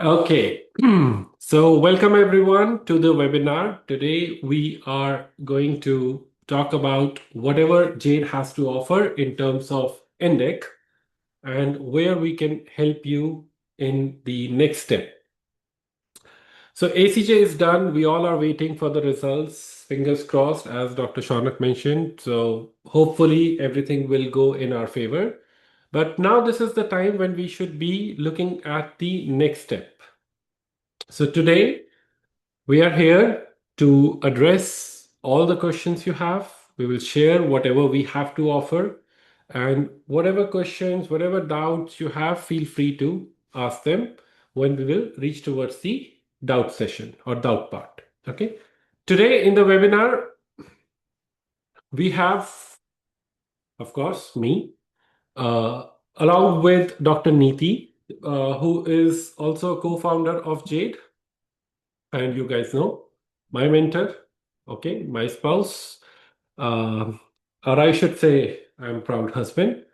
Okay, so welcome everyone to the webinar. Today we are going to talk about whatever JADE has to offer in terms of NDECC and where we can help you in the next step. So ACJ is done. We all are waiting for the results. Fingers crossed, as Dr. Shaunak mentioned. So hopefully everything will go in our favor. But now this is the time when we should be looking at the next step. So today we are here to address all the questions you have. We will share whatever we have to offer, and whatever questions, whatever doubts you have, feel free to ask them when we will reach towards the doubt session or doubt part. Okay. Today in the webinar, we have, of course, me, uh, along with Dr. Neeti, who is also a co-founder of JADE. And you guys know my mentor, okay, my spouse, uh, or I should say, I'm proud husband,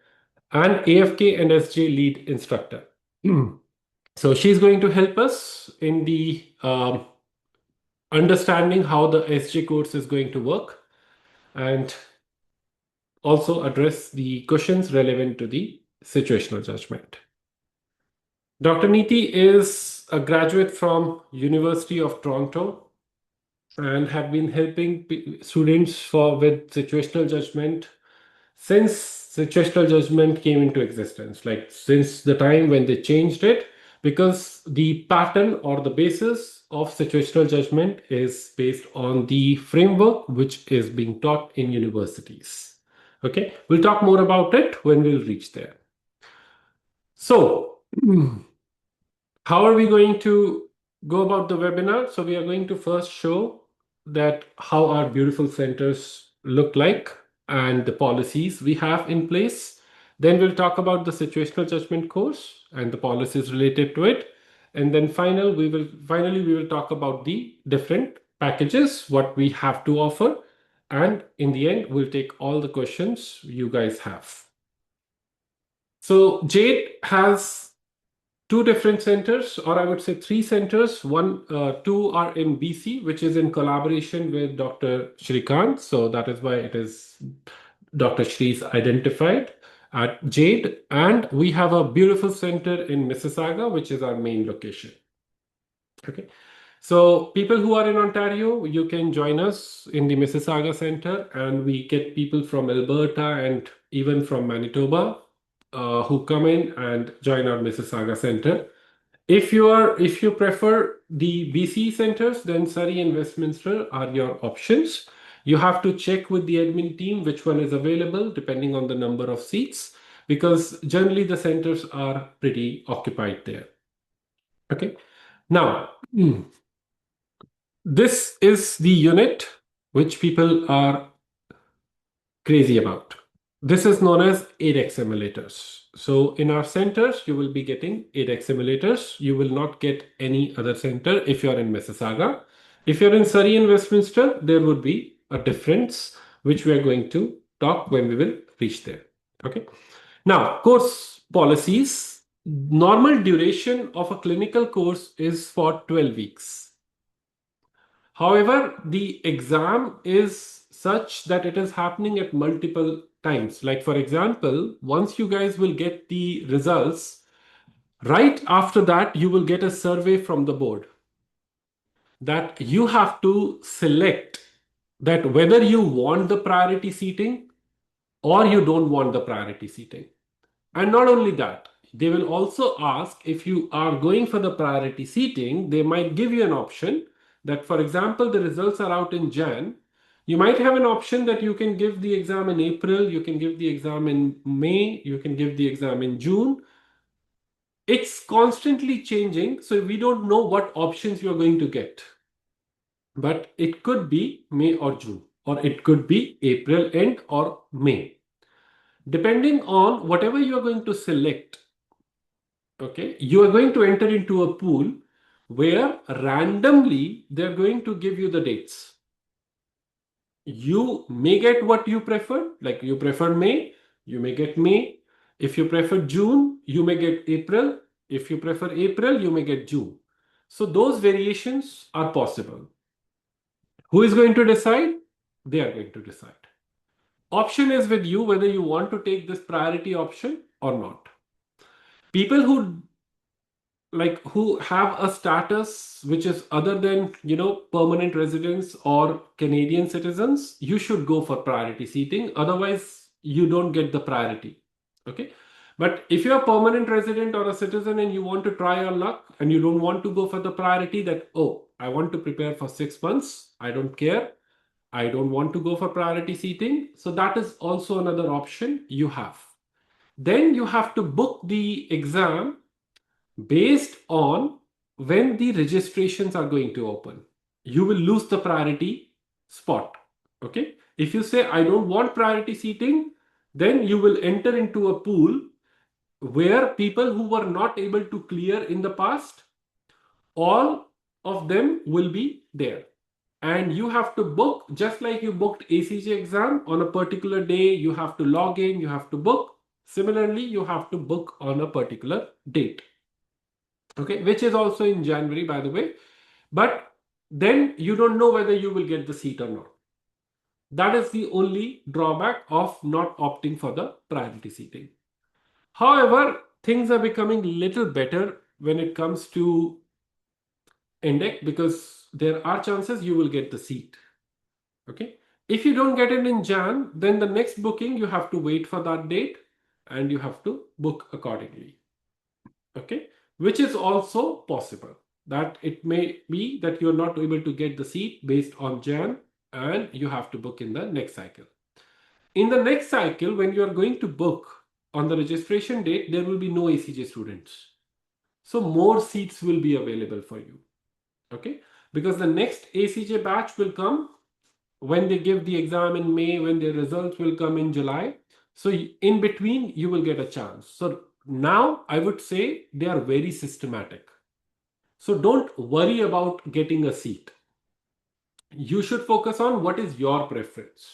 and AFK and SJ lead instructor. So she's going to help us in the understanding how the SJ course is going to work and also address the questions relevant to the situational judgment. Dr. Neeti is a graduate from University of Toronto and have been helping students with situational judgment since situational judgment came into existence, like since the time when they changed it, because the pattern or the basis of situational judgment is based on the framework which is being taught in universities. Okay, we'll talk more about it when we'll reach there. So, how are we going to go about the webinar? So we are going to first show that how our beautiful centers look like and the policies we have in place. Then we'll talk about the situational judgment course and the policies related to it. And then finally we will talk about the different packages, what we have to offer. And in the end, we'll take all the questions you guys have. So Jade has two different centers, or I would say three centers. Two are in BC, which is in collaboration with Dr. Shrikant. So that is why it is Dr. Shree's identified at Jade. And we have a beautiful center in Mississauga, which is our main location. Okay. So people who are in Ontario, you can join us in the Mississauga Center, and we get people from Alberta and even from Manitoba who come in and join our Mississauga Center. If you prefer the BC centers, then Surrey and Westminster are your options. You have to check with the admin team which one is available depending on the number of seats, because generally the centers are pretty occupied there. Okay. Now, this is the unit which people are crazy about. This is known as ADEC simulators. So in our centers, you will be getting ADEC simulators. You will not get any other center if you're in Mississauga. If you're in Surrey and Westminster, there would be a difference, which we are going to talk when we will reach there. Okay. Now, course policies. Normal duration of a clinical course is for 12 weeks. However, the exam is such that it is happening at multiple times. Like, for example, once you guys will get the results, right after that, you will get a survey from the board that you have to select that whether you want the priority seating or you don't want the priority seating. And not only that, they will also ask if you are going for the priority seating, they might give you an option that, for example, the results are out in Jan. You might have an option that you can give the exam in April, you can give the exam in May, you can give the exam in June. It's constantly changing, so we don't know what options you're going to get. But it could be May or June, or it could be April end or May. Depending on whatever you are going to select, okay, you are going to enter into a pool where randomly they're going to give you the dates. You may get what you prefer, like you prefer May, you may get May. If you prefer June, you may get April. If you prefer April, you may get June. So those variations are possible. Who is going to decide? They are going to decide. Option is with you whether you want to take this priority option or not. People who have a status which is other than permanent residents or Canadian citizens, you should go for priority seating. Otherwise, you don't get the priority. Okay. But if you're a permanent resident or a citizen and you want to try your luck and you don't want to go for the priority that, oh, I want to prepare for 6 months, I don't care, I don't want to go for priority seating. So that is also another option you have. Then you have to book the exam based on when the registrations are going to open. You will lose the priority spot. Okay. If you say, I don't want priority seating, then you will enter into a pool where people who were not able to clear in the past, all of them will be there. And you have to book just like you booked ACJ exam on a particular day. You have to log in, you have to book. Similarly, you have to book on a particular date. Okay, which is also in January, by the way. But then you don't know whether you will get the seat or not. That is the only drawback of not opting for the priority seating. However, things are becoming a little better when it comes to NDECC because there are chances you will get the seat. Okay. If you don't get it in Jan, then the next booking you have to wait for that date and you have to book accordingly. Okay. Which is also possible that it may be that you're not able to get the seat based on Jan and you have to book in the next cycle. In the next cycle, when you are going to book on the registration date, there will be no ACJ students. So more seats will be available for you. Okay. Because the next ACJ batch will come when they give the exam in May, when their results will come in July. So in between, you will get a chance. So now I would say they are very systematic. So don't worry about getting a seat. You should focus on what is your preference.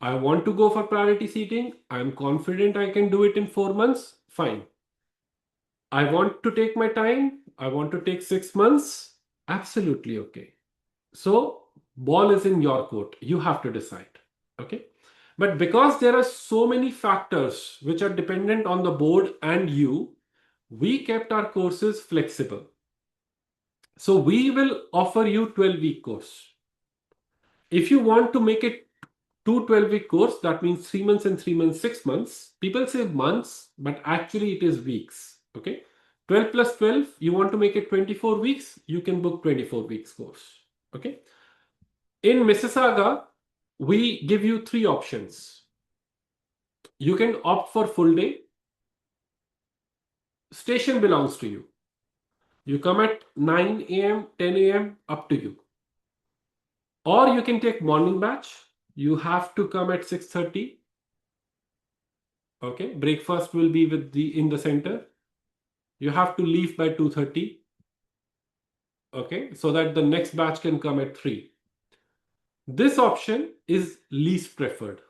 I want to go for priority seating. I'm confident I can do it in 4 months. Fine. I want to take my time. I want to take 6 months. Absolutely okay. So ball is in your court. You have to decide. Okay. But because there are so many factors which are dependent on the board and you, we kept our courses flexible. So we will offer you 12-week course. If you want to make it 12-week course, that means 3 months and 3 months, 6 months. People say months, but actually it is weeks. Okay. 12 plus 12, you want to make it 24 weeks, you can book 24 weeks course. Okay. In Mississauga, we give you 3 options. You can opt for full day. Station belongs to you. You come at 9 a.m., 10 a.m., up to you. Or you can take morning batch. You have to come at 6:30. Okay, breakfast will be in the center. You have to leave by 2:30. Okay, so that the next batch can come at 3. This option is least preferred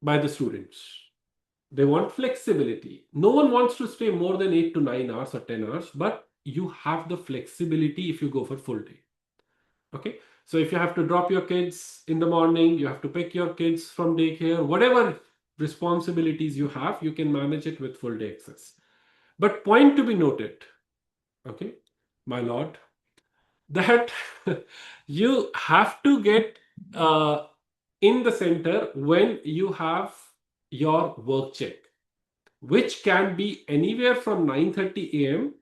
by the students. They want flexibility. No one wants to stay more than 8 to 9 hours or 10 hours, but you have the flexibility if you go for full day. Okay. So if you have to drop your kids in the morning, you have to pick your kids from daycare, whatever responsibilities you have, you can manage it with full day access. But point to be noted, okay, my lord, that you have to get in the center when you have your work check, which can be anywhere from 9:30 a.m.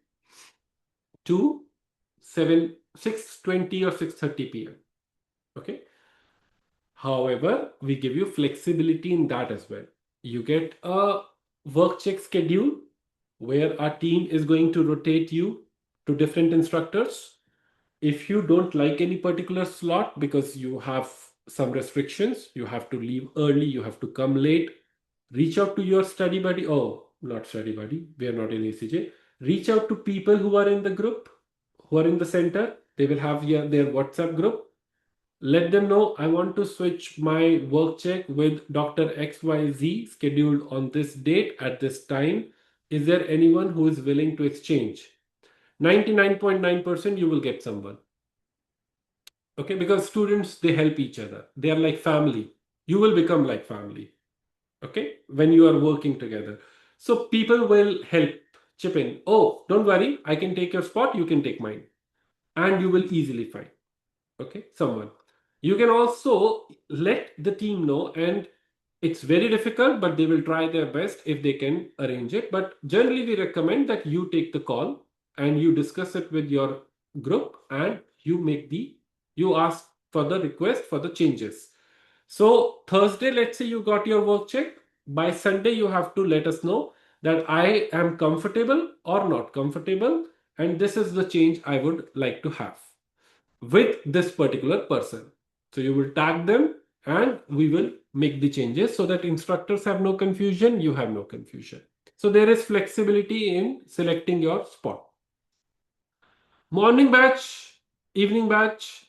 to 6:20 or 6:30 p.m. Okay. However, we give you flexibility in that as well. You get a work check schedule where our team is going to rotate you to different instructors. If you don't like any particular slot because you have some restrictions, you have to leave early, you have to come late, reach out to your study buddy. Oh, not study buddy, we are not in ACJ. Reach out to people who are in the group, who are in the center. They will have their WhatsApp group. Let them know I want to switch my work check with Dr. XYZ scheduled on this date at this time. Is there anyone who is willing to exchange? 99.9% you will get someone. Okay, because students, they help each other. They are like family. You will become like family. Okay, when you are working together. So people will help, chip in. Oh, don't worry, I can take your spot, you can take mine. And you will easily find, okay, someone. You can also let the team know, and it's very difficult, but they will try their best if they can arrange it. But generally, we recommend that you take the call and you discuss it with your group, and you ask for the request for the changes. So Thursday, let's say you got your work check. By Sunday, you have to let us know that I am comfortable or not comfortable, and this is the change I would like to have with this particular person. So you will tag them and we will make the changes so that instructors have no confusion, you have no confusion. So there is flexibility in selecting your spot. Morning batch, evening batch,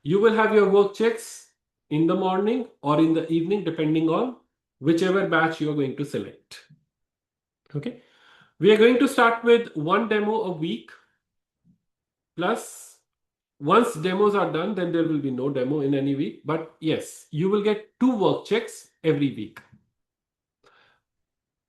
you will have your work checks in the morning or in the evening, depending on whichever batch you are going to select. Okay. We are going to start with one demo a week, plus once demos are done, then there will be no demo in any week. But yes, you will get 2 work checks every week.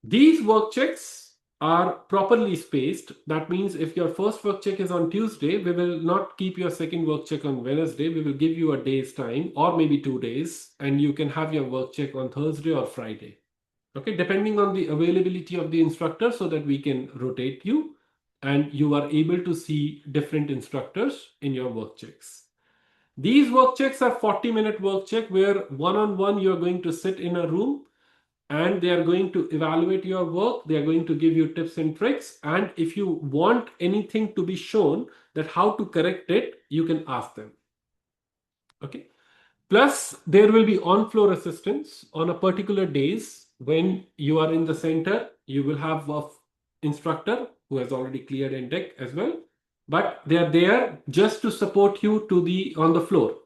These work checks are properly spaced. That means if your first work check is on Tuesday, we will not keep your second work check on Wednesday. We will give you a day's time or maybe 2 days, and you can have your work check on Thursday or Friday. Okay, depending on the availability of the instructor, so that we can rotate you and you are able to see different instructors in your work checks. These work checks are 40-minute work check where one-on-one you're going to sit in a room and they are going to evaluate your work. They are going to give you tips and tricks. And if you want anything to be shown that how to correct it, you can ask them. Okay. Plus, there will be on-floor assistance on a particular days when you are in the center. You will have an instructor who has already cleared NDECC as well, but they are there just to support you on the floor.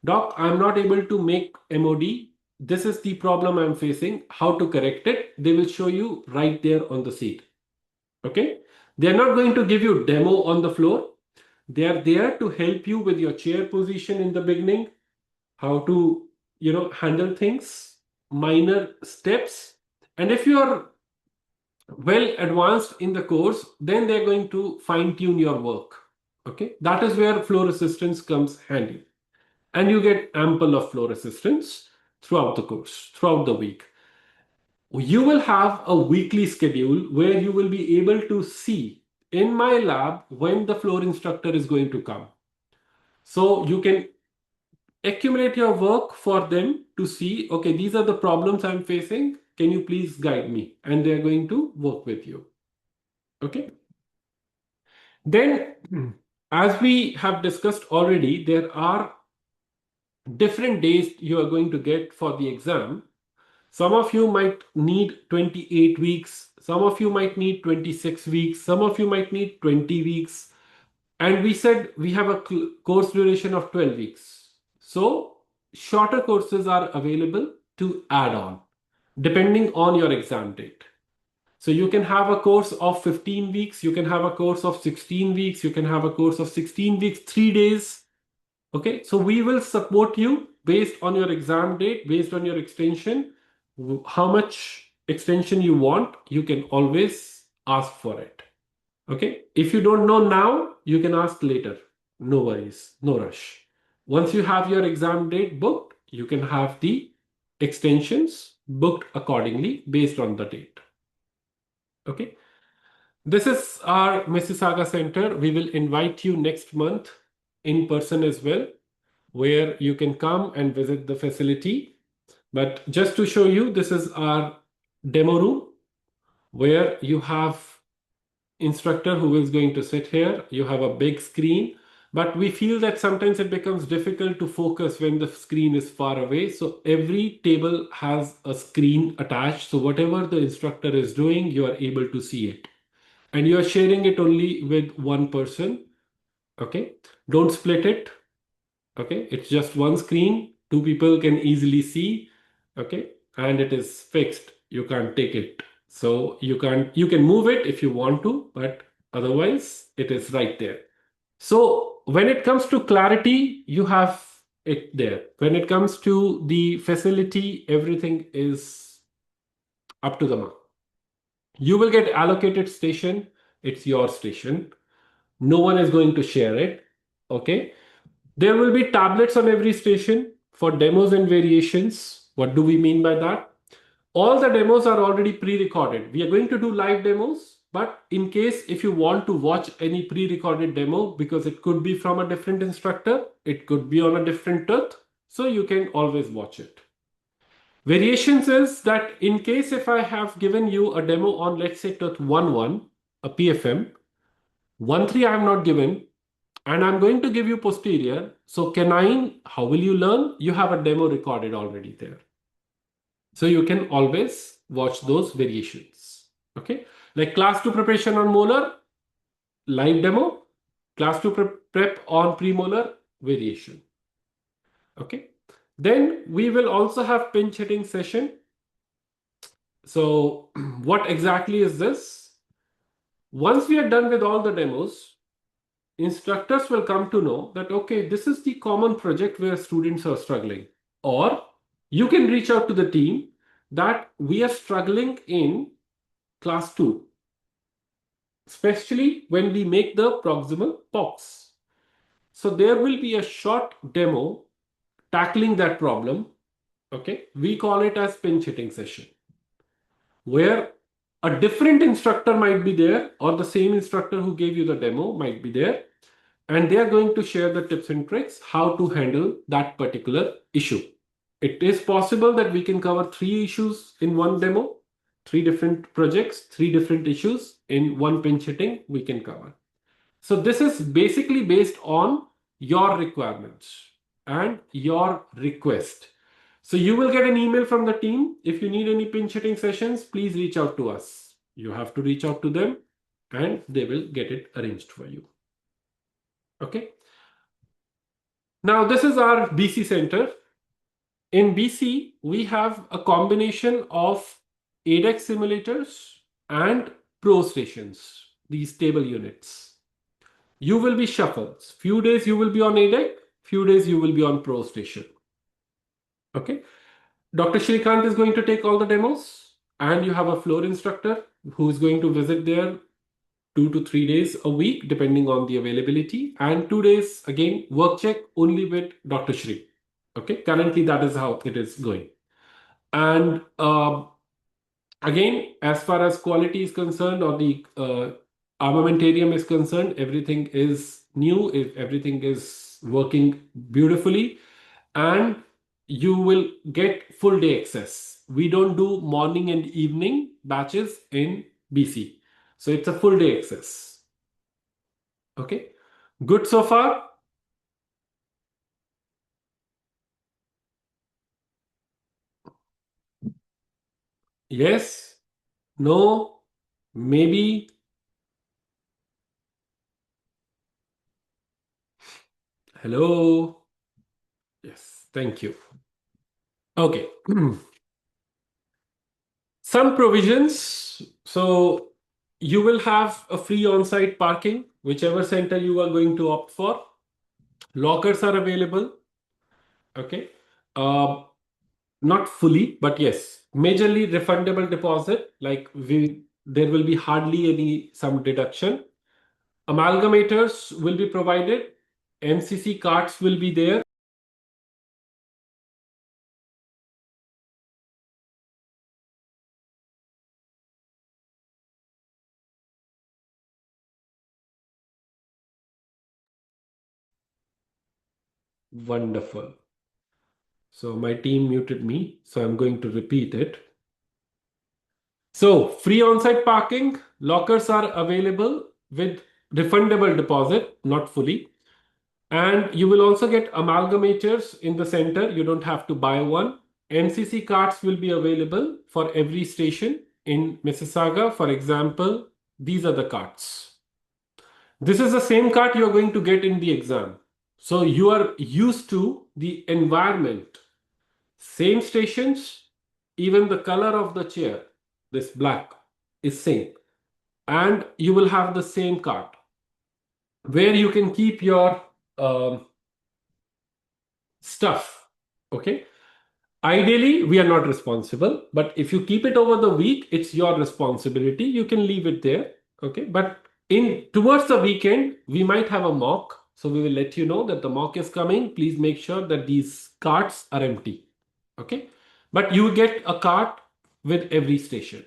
Doc, I'm not able to make MOD. This is the problem I'm facing. How to correct it? They will show you right there on the seat. Okay? They're not going to give you demo on the floor. They are there to help you with your chair position in the beginning, how to, handle things, minor steps. And if you are well advanced in the course, then they're going to fine tune your work. Okay? That is where floor assistance comes handy. And you get ample of floor assistance throughout the course, throughout the week. You will have a weekly schedule where you will be able to see in my lab when the floor instructor is going to come. So you can accumulate your work for them to see, okay, these are the problems I'm facing. Can you please guide me? And they're going to work with you. Okay. Then, as we have discussed already, there are different days you are going to get for the exam. Some of you might need 28 weeks, some of you might need 26 weeks, some of you might need 20 weeks. And we said we have a course duration of 12 weeks. So shorter courses are available to add on depending on your exam date. So you can have a course of 15 weeks, you can have a course of 16 weeks, you can have a course of 16 weeks, 3 days. Okay, so we will support you based on your exam date, based on your extension. How much extension you want, you can always ask for it. Okay, if you don't know now, you can ask later. No worries, no rush. Once you have your exam date booked, you can have the extensions booked accordingly based on the date. Okay, this is our Mississauga Center. We will invite you next month in person as well, where you can come and visit the facility. But just to show you, this is our demo room where you have instructor who is going to sit here. You have a big screen, but we feel that sometimes it becomes difficult to focus when the screen is far away. So every table has a screen attached. So whatever the instructor is doing, you are able to see it. And you are sharing it only with one person. Okay. Don't split it. Okay. It's just one screen. 2 people can easily see. Okay. And it is fixed. You can't take it So you can move it if you want to, but otherwise it is right there. So when it comes to clarity, you have it there. When it comes to the facility, everything is up to the mark. You will get allocated station. It's your station. No one is going to share it. Okay. There will be tablets on every station for demos and variations. What do we mean by that? All the demos are already pre-recorded. We are going to do live demos, but in case if you want to watch any pre-recorded demo, because it could be from a different instructor, it could be on a different tooth, so you can always watch it. Variations is that in case if I have given you a demo on, let's say, tooth 1.1, a PFM, 1.3 I have not given, and I'm going to give you posterior. So canine, how will you learn? You have a demo recorded already there. So you can always watch those variations. Okay. Like class 2 preparation on molar, live demo, class 2 prep on premolar, variation. Okay. Then we will also have pinch hitting session. So what exactly is this? Once we are done with all the demos, instructors will come to know that, okay, this is the common project where students are struggling. Or you can reach out to the team that we are struggling in class 2, especially when we make the proximal POX. So there will be a short demo tackling that problem. Okay, we call it as pinch hitting session, where a different instructor might be there, or the same instructor who gave you the demo might be there, and they are going to share the tips and tricks how to handle that particular issue. It is possible that we can cover 3 issues in one demo, 3 different projects, 3 different issues in one pinch hitting we can cover. So this is basically based on your requirements and your request. So you will get an email from the team. If you need any pinch hitting sessions, please reach out to us. You have to reach out to them and they will get it arranged for you. Okay. Now this is our BC center. In BC, we have a combination of ADEC simulators and pro stations, these table units. You will be shuffled. Few days you will be on ADEC, few days you will be on pro station. Okay. Dr. Shrikant is going to take all the demos, and you have a floor instructor who is going to visit there 2 to 3 days a week, depending on the availability, and 2 days again work check only with Dr. Shri. Okay, currently that is how it is going. And again, as far as quality is concerned, or the armamentarium is concerned, everything is new, if everything is working beautifully, and you will get full day access. We don't do morning and evening batches in BC. So it's a full day access. Okay, good so far? Yes, no, maybe. Hello. Yes, thank you. Okay. Some provisions. So you will have a free on-site parking, whichever center you are going to opt for. Lockers are available. Okay. Not fully, but yes, majorly refundable deposit. Like there will be hardly any some deduction. Amalgamators will be provided. MCC cards will be there. Wonderful. So my team muted me, so I'm going to repeat it. So free on-site parking, lockers are available with refundable deposit, not fully. And you will also get amalgamators in the center. You don't have to buy one. MCC cards will be available for every station in Mississauga. For example, these are the cards. This is the same card you're going to get in the exam. So you are used to the environment. Same stations, even the color of the chair. this black, is same. And you will have the same cart where you can keep your stuff. Okay. Ideally, we are not responsible, but if you keep it over the week, it's your responsibility. You can leave it there. Okay. But in towards the weekend, we might have a mock. So we will let you know that the mock is coming. Please make sure that these carts are empty. Okay. But you get a cart with every station.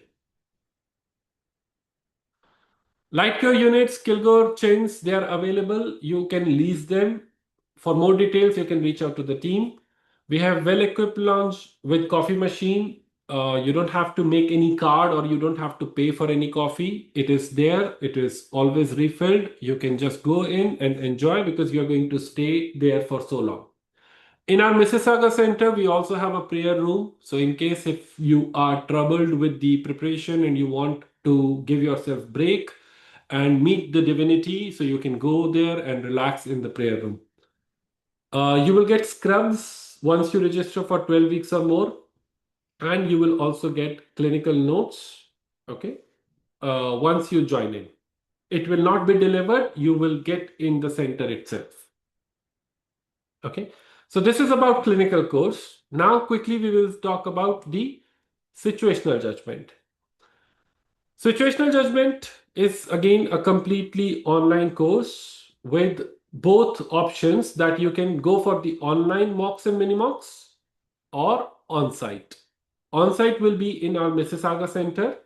Lightcore units, Kilgore chins, they are available. You can lease them. For more details, you can reach out to the team. We have well-equipped lounge with coffee machine. You don't have to make any card or you don't have to pay for any coffee. It is there. It is always refilled. You can just go in and enjoy because you're going to stay there for so long. In our Mississauga Center, we also have a prayer room. So in case if you are troubled with the preparation and you want to give yourself break and meet the divinity, so you can go there and relax in the prayer room. You will get scrubs once you register for 12 weeks or more, and you will also get clinical notes, okay, once you join in. It will not be delivered, you will get in the center itself. Okay, so this is about clinical course. Now, quickly, we will talk about the situational judgment. Situational judgment is again a completely online course with both options that you can go for the online mocks and mini mocks or on site. On site will be in our Mississauga Center.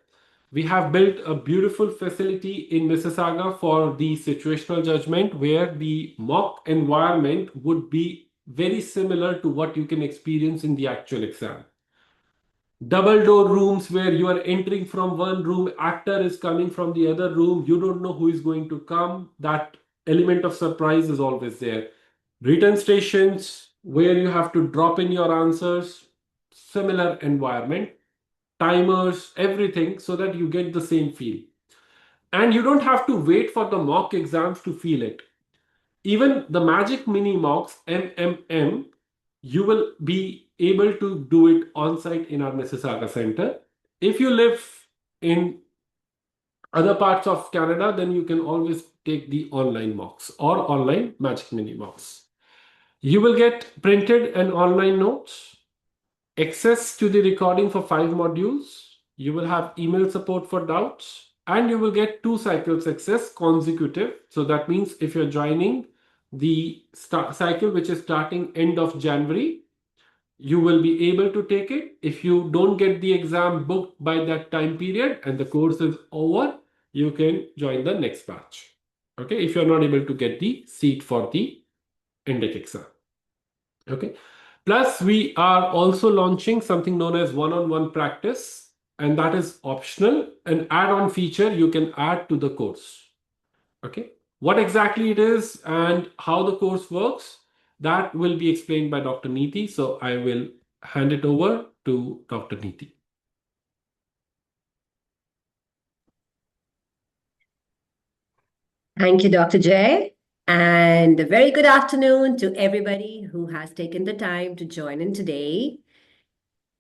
We have built a beautiful facility in Mississauga for the situational judgment where the mock environment would be very similar to what you can experience in the actual exam. Double door rooms where you are entering from one room, actor is coming from the other room, you don't know who is going to come. That element of surprise is always there. Written stations where you have to drop in your answers, similar environment, timers, everything, so that you get the same feel. And you don't have to wait for the mock exams to feel it. Even the magic mini mocks, MMM, you will be able to do it on site in our Mississauga Center. If you live in other parts of Canada, then you can always take the online mocks or online magic mini mocks. You will get printed and online notes, access to the recording for 5 modules. You will have email support for doubts, and you will get 2 cycles access consecutive. So that means if you're joining the cycle, which is starting end of January, you will be able to take it. If you don't get the exam booked by that time period and the course is over, you can join the next batch. Okay, if you're not able to get the seat for the NDECC exam. Okay. Plus, we are also launching something known as one-on-one practice, and that is optional, an add-on feature you can add to the course. Okay. What exactly it is and how the course works, that will be explained by Dr. Neeti. So I will hand it over to Dr. Neeti. Thank you, Dr. Jay. And a very good afternoon to everybody who has taken the time to join in today.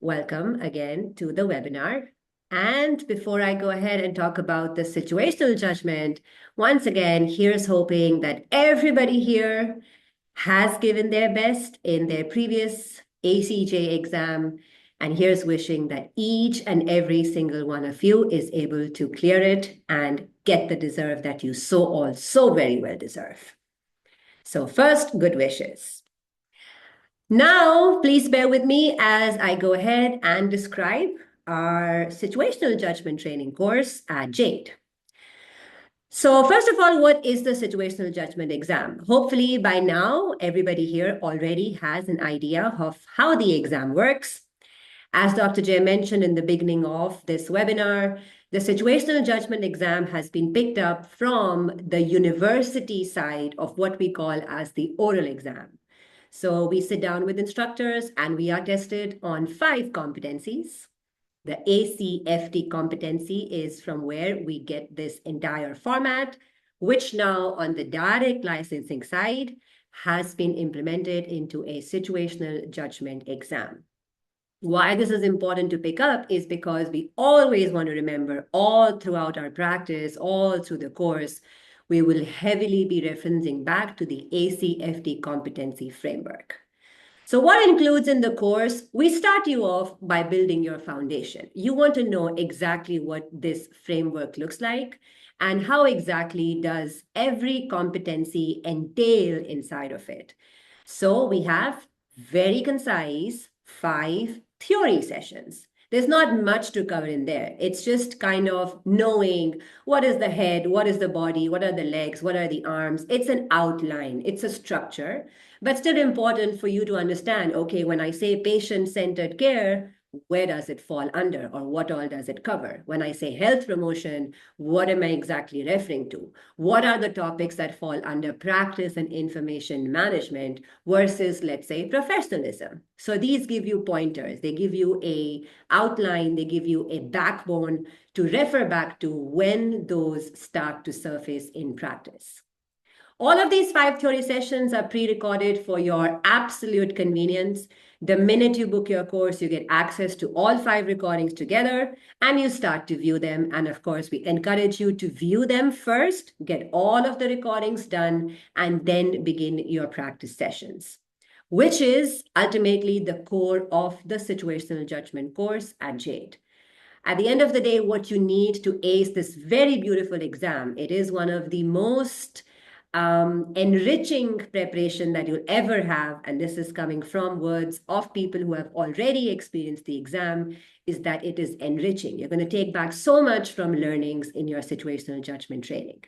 Welcome again to the webinar. And before I go ahead and talk about the situational judgment, once again, here's hoping that everybody here has given their best in their previous ACJ exam. And here's wishing that each and every single one of you is able to clear it and get the deserve that you all so very well deserve. So first, good wishes. Now, please bear with me as I go ahead and describe our situational judgment training course at JADE. So first of all, what is the situational judgment exam? Hopefully by now, everybody here already has an idea of how the exam works. As Dr. Jay mentioned in the beginning of this webinar, the situational judgment exam has been picked up from the university side of what we call as the oral exam. So we sit down with instructors and we are tested on 5 competencies. The ACFT competency is from where we get this entire format, which now on the direct licensing side has been implemented into a situational judgment exam. Why this is important to pick up is because we always want to remember all throughout our practice, all through the course, we will heavily be referencing back to the ACFT competency framework. So what includes in the course? We start you off by building your foundation. You want to know exactly what this framework looks like and how exactly does every competency entail inside of it. So we have very concise 5 theory sessions. There's not much to cover in there. It's just kind of knowing what is the head, what is the body, what are the legs, what are the arms. It's an outline, it's a structure, but still important for you to understand, okay, when I say patient-centered care, where does it fall under or what all does it cover? When I say health promotion, what am I exactly referring to? What are the topics that fall under practice and information management versus, let's say, professionalism? So these give you pointers. They give you a outline. They give you a backbone to refer back to when those start to surface in practice. All of these 5 theory sessions are pre-recorded for your absolute convenience. The minute you book your course, you get access to all 5 recordings together and you start to view them. And of course, we encourage you to view them first, get all of the recordings done, and then begin your practice sessions, which is ultimately the core of the situational judgment course at JADE. At the end of the day, what you need to ace this very beautiful exam, it is one of the most enriching preparation that you'll ever have, and this is coming from words of people who have already experienced the exam, is that it is enriching. You're going to take back so much from learnings in your situational judgment training.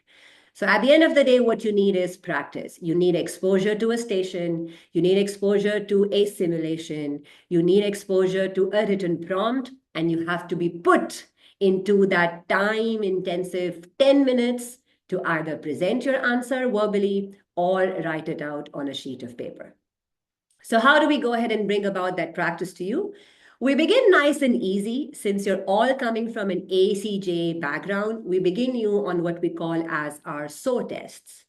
So at the end of the day, what you need is practice. You need exposure to a station. You need exposure to a simulation. You need exposure to a written prompt, and you have to be put into that time-intensive 10 minutes to either present your answer verbally or write it out on a sheet of paper. So how do we go ahead and bring about that practice to you? We begin nice and easy. Since you're all coming from an ACJ background, we begin you on what we call as our SOAR tests.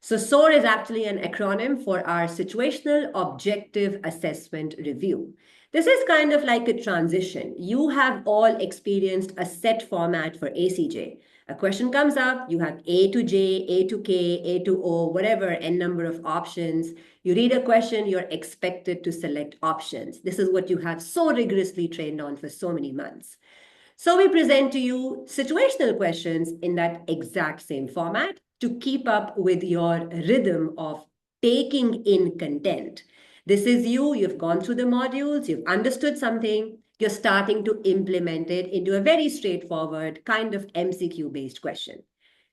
So SOAR is actually an acronym for our Situational Objective Assessment Review. This is kind of like a transition. You have all experienced a set format for ACJ. A question comes up, you have A to J, A to K, A to O, whatever, n number of options. You read a question, you're expected to select options. This is what you have so rigorously trained on for so many months. So we present to you situational questions in that exact same format to keep up with your rhythm of taking in content. This is you, you've gone through the modules, you've understood something, you're starting to implement it into a very straightforward kind of MCQ-based question.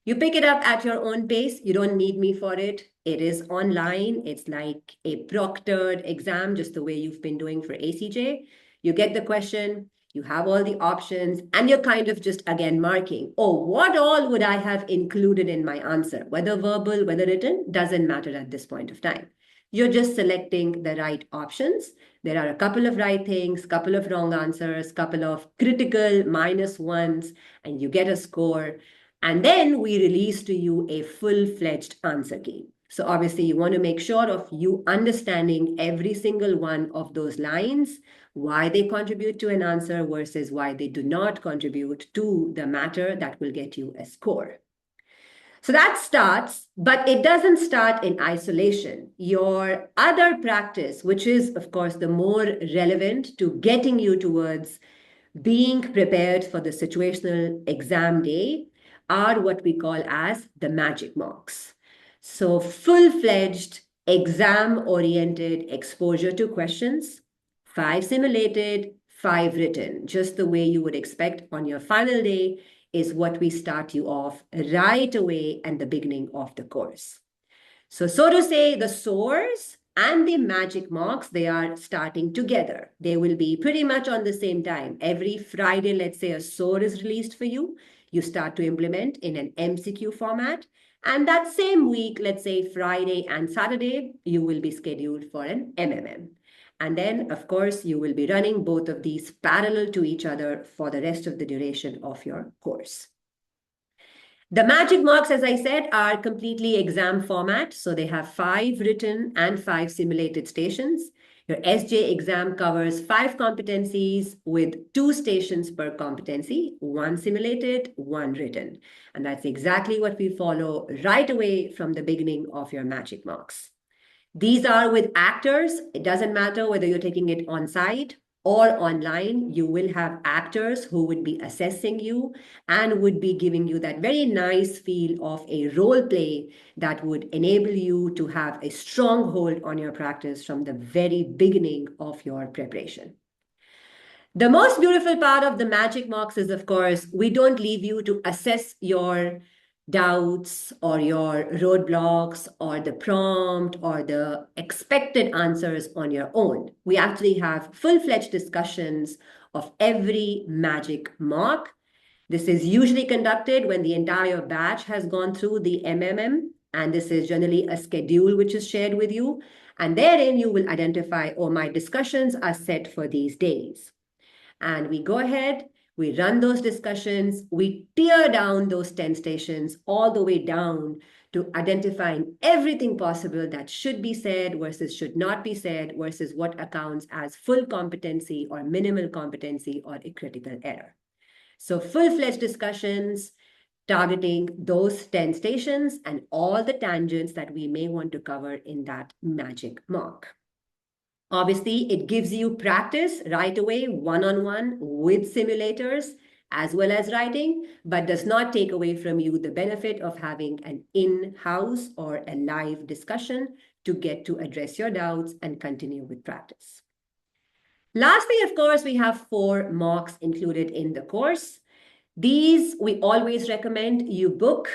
You pick it up at your own pace. You don't need me for it. It is online. It's like a proctored exam, just the way you've been doing for ACJ. You get the question, you have all the options, and you're kind of just, again, marking, oh, what all would I have included in my answer? Whether verbal, whether written, doesn't matter at this point of time. You're just selecting the right options. There are a couple of right things, couple of wrong answers, couple of critical -1s, and you get a score. And then we release to you a full-fledged answer key. So obviously you want to make sure of you understanding every single one of those lines, why they contribute to an answer versus why they do not contribute to the matter that will get you a score. So that starts, but it doesn't start in isolation. Your other practice, which is, of course, the more relevant to getting you towards being prepared for the situational exam day, are what we call as the magic mocks. So full-fledged exam-oriented exposure to questions, 5 simulated, 5 written, just the way you would expect on your final day is what we start you off right away at the beginning of the course. So to say, the SOARs and the magic mocks, they are starting together. They will be pretty much on the same time. Every Friday, let's say a SOAR is released for you. You start to implement in an MCQ format. And that same week, let's say Friday and Saturday, you will be scheduled for an MMM. And then, of course, you will be running both of these parallel to each other for the rest of the duration of your course. The magic marks, as I said, are completely exam format. So they have 5 written and 5 simulated stations. Your SJ exam covers 5 competencies with 2 stations per competency, 1 simulated, 1 written. And that's exactly what we follow right away from the beginning of your magic marks. These are with actors. It doesn't matter whether you're taking it on site or online. You will have actors who would be assessing you and would be giving you that very nice feel of a role play that would enable you to have a strong hold on your practice from the very beginning of your preparation. The most beautiful part of the magic marks is, of course, we don't leave you to assess your doubts or your roadblocks or the prompt or the expected answers on your own. We actually have full-fledged discussions of every magic mark. This is usually conducted when the entire batch has gone through the MMM, and this is generally a schedule which is shared with you. And therein you will identify, oh, my discussions are set for these days. And we go ahead, we run those discussions, we tear down those 10 stations all the way down to identifying everything possible that should be said versus should not be said versus what accounts as full competency or minimal competency or a critical error. So full-fledged discussions targeting those 10 stations and all the tangents that we may want to cover in that magic mark. Obviously, it gives you practice right away, one-on-one with simulators as well as writing, but does not take away from you the benefit of having an in-house or a live discussion to get to address your doubts and continue with practice. Lastly, of course, we have 4 mocks included in the course. These we always recommend you book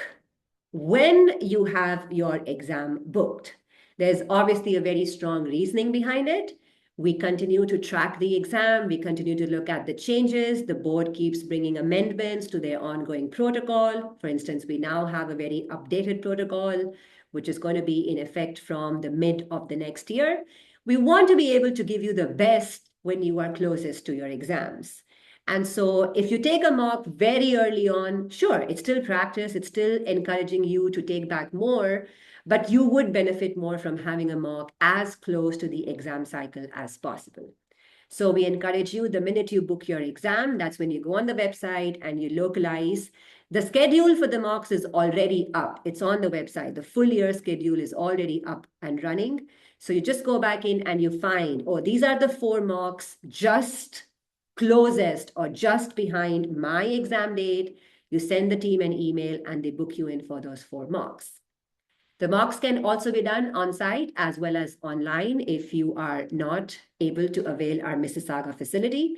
when you have your exam booked. There's obviously a very strong reasoning behind it. We continue to track the exam. We continue to look at the changes. The board keeps bringing amendments to their ongoing protocol. For instance, we now have a very updated protocol, which is going to be in effect from the mid of the next year. We want to be able to give you the best when you are closest to your exams. And so if you take a mock very early on, sure, it's still practice. It's still encouraging you to take back more, but you would benefit more from having a mock as close to the exam cycle as possible. So we encourage you, the minute you book your exam, that's when you go on the website and you localize. The schedule for the mocks is already up. It's on the website. The full year schedule is already up and running. So you just go back in and you find, oh, these are the 4 mocks just closest or just behind my exam date. You send the team an email and they book you in for those 4 mocks. The mocks can also be done on site as well as online if you are not able to avail our Mississauga facility.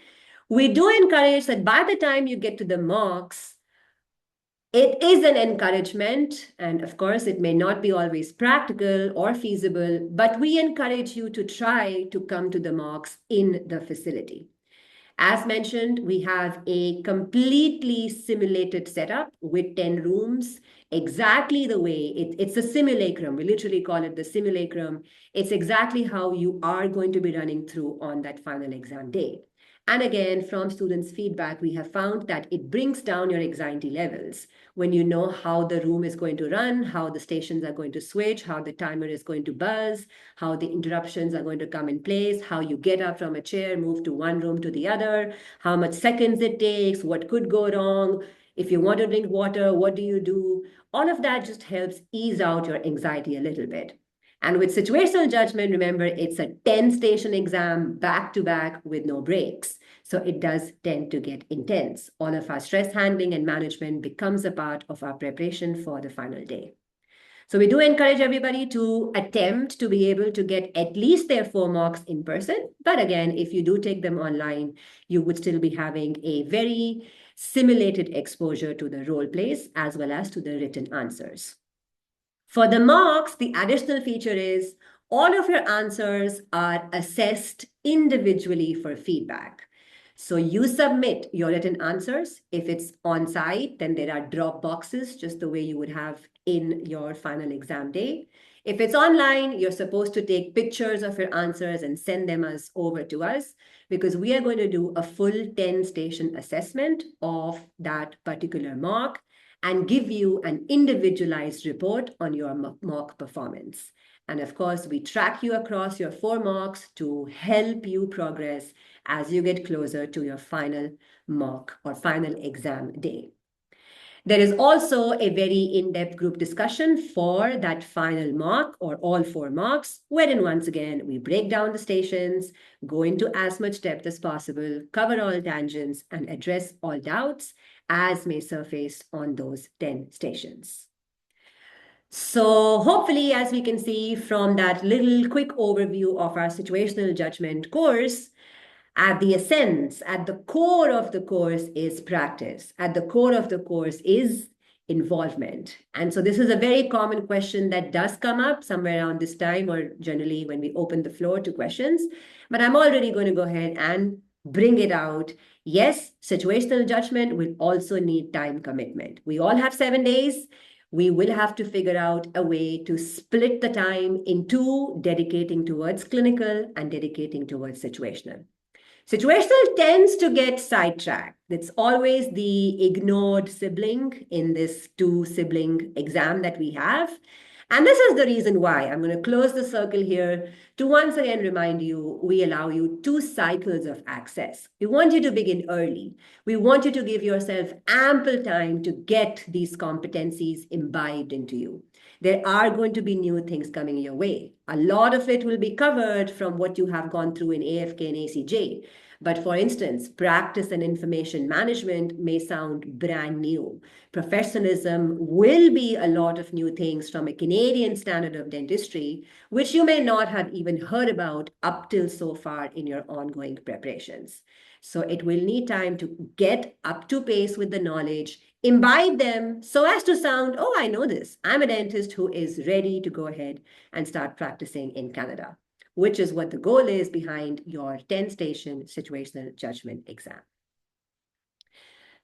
We do encourage that by the time you get to the mocks, it is an encouragement, and of course, it may not be always practical or feasible, but we encourage you to try to come to the mocks in the facility. As mentioned, we have a completely simulated setup with 10 rooms, exactly the way it's a simulacrum. We literally call it the simulacrum. It's exactly how you are going to be running through on that final exam day. And again, from students' feedback, we have found that it brings down your anxiety levels when you know how the room is going to run, how the stations are going to switch, how the timer is going to buzz, how the interruptions are going to come in place, how you get up from a chair, move to one room to the other, how much seconds it takes, what could go wrong. If you want to drink water, what do you do? All of that just helps ease out your anxiety a little bit. And with situational judgment, remember, it's a 10-station exam back to back with no breaks. So it does tend to get intense. All of our stress handling and management becomes a part of our preparation for the final day. So we do encourage everybody to attempt to be able to get at least their 4 mocks in person. But again, if you do take them online, you would still be having a very simulated exposure to the role plays as well as to the written answers. For the mocks, the additional feature is all of your answers are assessed individually for feedback. So you submit your written answers. If it's on site, then there are drop boxes, just the way you would have in your final exam day. If it's online, you're supposed to take pictures of your answers and send them over to us, because we are going to do a full 10-station assessment of that particular mock. and give you an individualized report on your mock performance. And of course, we track you across your 4 mocks to help you progress as you get closer to your final mock or final exam day. There is also a very in-depth group discussion for that final mock or all 4 mocks, wherein once again, we break down the stations, go into as much depth as possible, cover all tangents, and address all doubts as may surface on those 10 stations. So hopefully, as we can see from that little quick overview of our situational judgment course, at the essence, at the core of the course is practice. At the core of the course is involvement. And so this is a very common question that does come up somewhere around this time or generally when we open the floor to questions. But I'm already going to go ahead and bring it out. Yes, situational judgment will also need time commitment. We all have 7 days. We will have to figure out a way to split the time into dedicating towards clinical and dedicating towards situational. Situational tends to get sidetracked. It's always the ignored sibling in this 2 sibling exam that we have. And this is the reason why I'm going to close the circle here to once again remind you, we allow you 2 cycles of access. We want you to begin early. We want you to give yourself ample time to get these competencies imbibed into you. There are going to be new things coming your way. A lot of it will be covered from what you have gone through in AFK and ACJ. But for instance, practice and information management may sound brand new. Professionalism will be a lot of new things from a Canadian standard of dentistry, which you may not have even heard about up till so far in your ongoing preparations. So it will need time to get up to pace with the knowledge, imbibe them so as to sound, oh, I know this. I'm a dentist who is ready to go ahead and start practicing in Canada, which is what the goal is behind your 10-station situational judgment exam.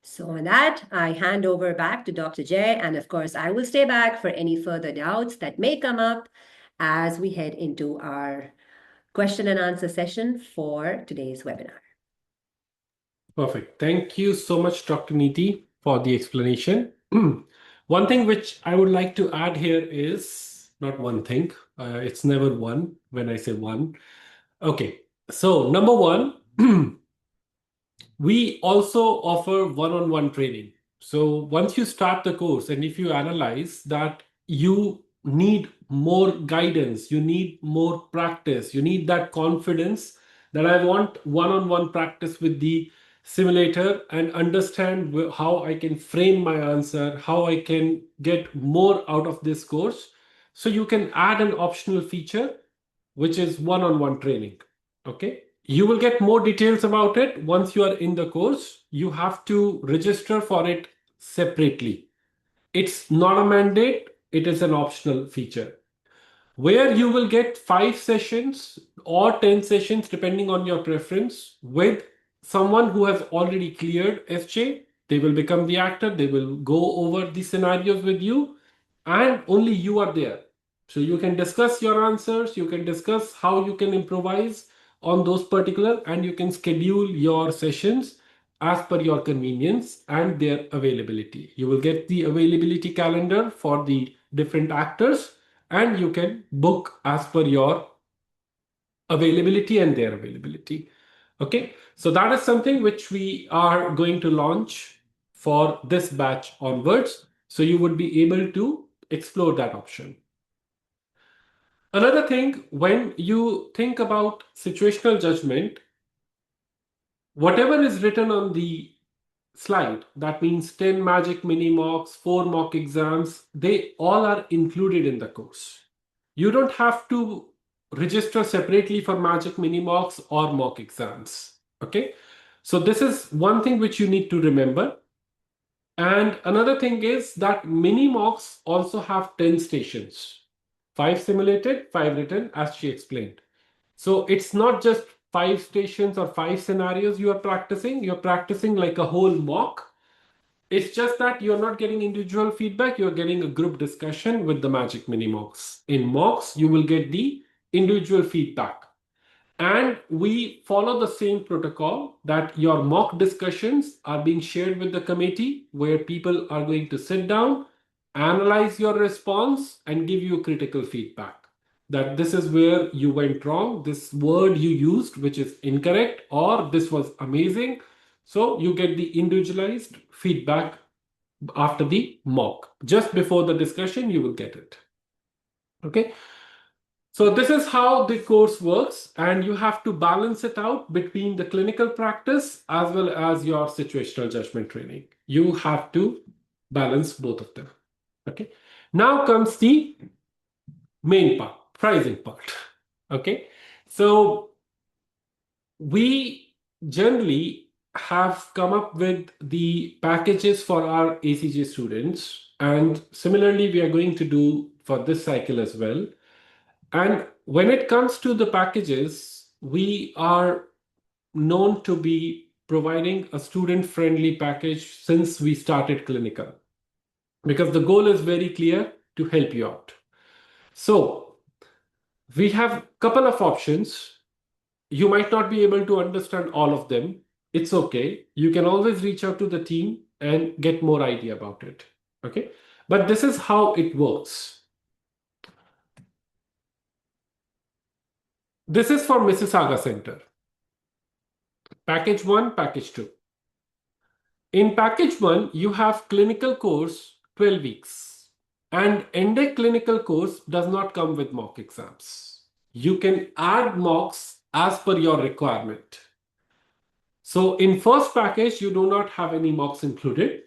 So on that, I hand over back to Dr. Jay, and of course, I will stay back for any further doubts that may come up as we head into our question and answer session for today's webinar. Perfect. Thank you so much, Dr. Neeti, for the explanation. One thing which I would like to add here is not one thing. It's never one when I say one. Okay. So number one, we also offer one-on-one training. So once you start the course and if you analyze that you need more guidance, you need more practice, you need that confidence that I want one-on-one practice with the simulator and understand how I can frame my answer, how I can get more out of this course. So you can add an optional feature, which is one-on-one training. Okay. You will get more details about it once you are in the course. You have to register for it separately. It's not a mandate, it is an optional feature where you will get 5 sessions or 10 sessions, depending on your preference, with someone who has already cleared SJ. They will become the actor, they will go over the scenarios with you, and only you are there. So you can discuss your answers, you can discuss how you can improvise on those particular, and you can schedule your sessions as per your convenience and their availability. You will get the availability calendar for the different actors and you can book as per your availability and their availability. Okay, so that is something which we are going to launch for this batch onwards. So you would be able to explore that option. Another thing, when you think about situational judgment, whatever is written on the slide, that means 10 magic mini mocks, 4 mock exams, they all are included in the course. You don't have to register separately for magic mini mocks or mock exams. Okay, so this is one thing which you need to remember. And another thing is that mini mocks also have 10 stations, 5 simulated, 5 written, as she explained. So it's not just 5 stations or 5 scenarios you are practicing, you're practicing like a whole mock. It's just that you're not getting individual feedback, you're getting a group discussion with the magic mini mocks. In mocks, you will get the individual feedback. And we follow the same protocol that your mock discussions are being shared with the committee, where people are going to sit down, analyze your response, and give you critical feedback. That this is where you went wrong, this word you used, which is incorrect, or this was amazing. So you get the individualized feedback after the mock. Just before the discussion, you will get it. Okay. So this is how the course works, and you have to balance it out between the clinical practice as well as your situational judgment training. You have to balance both of them. Okay. Now comes the main part, pricing part. Okay. So we generally have come up with the packages for our ACJ students, and similarly, we are going to do for this cycle as well. And when it comes to the packages, we are known to be providing a student-friendly package since we started clinical, because the goal is very clear to help you out. So we have a couple of options. You might not be able to understand all of them. It's okay. You can always reach out to the team and get more idea about it. Okay. But this is how it works. This is for Mississauga Center. Package 1, package 2. In package 1, you have clinical course 12 weeks. And NDECC clinical course does not come with mock exams. You can add mocks as per your requirement. So in first package, you do not have any mocks included.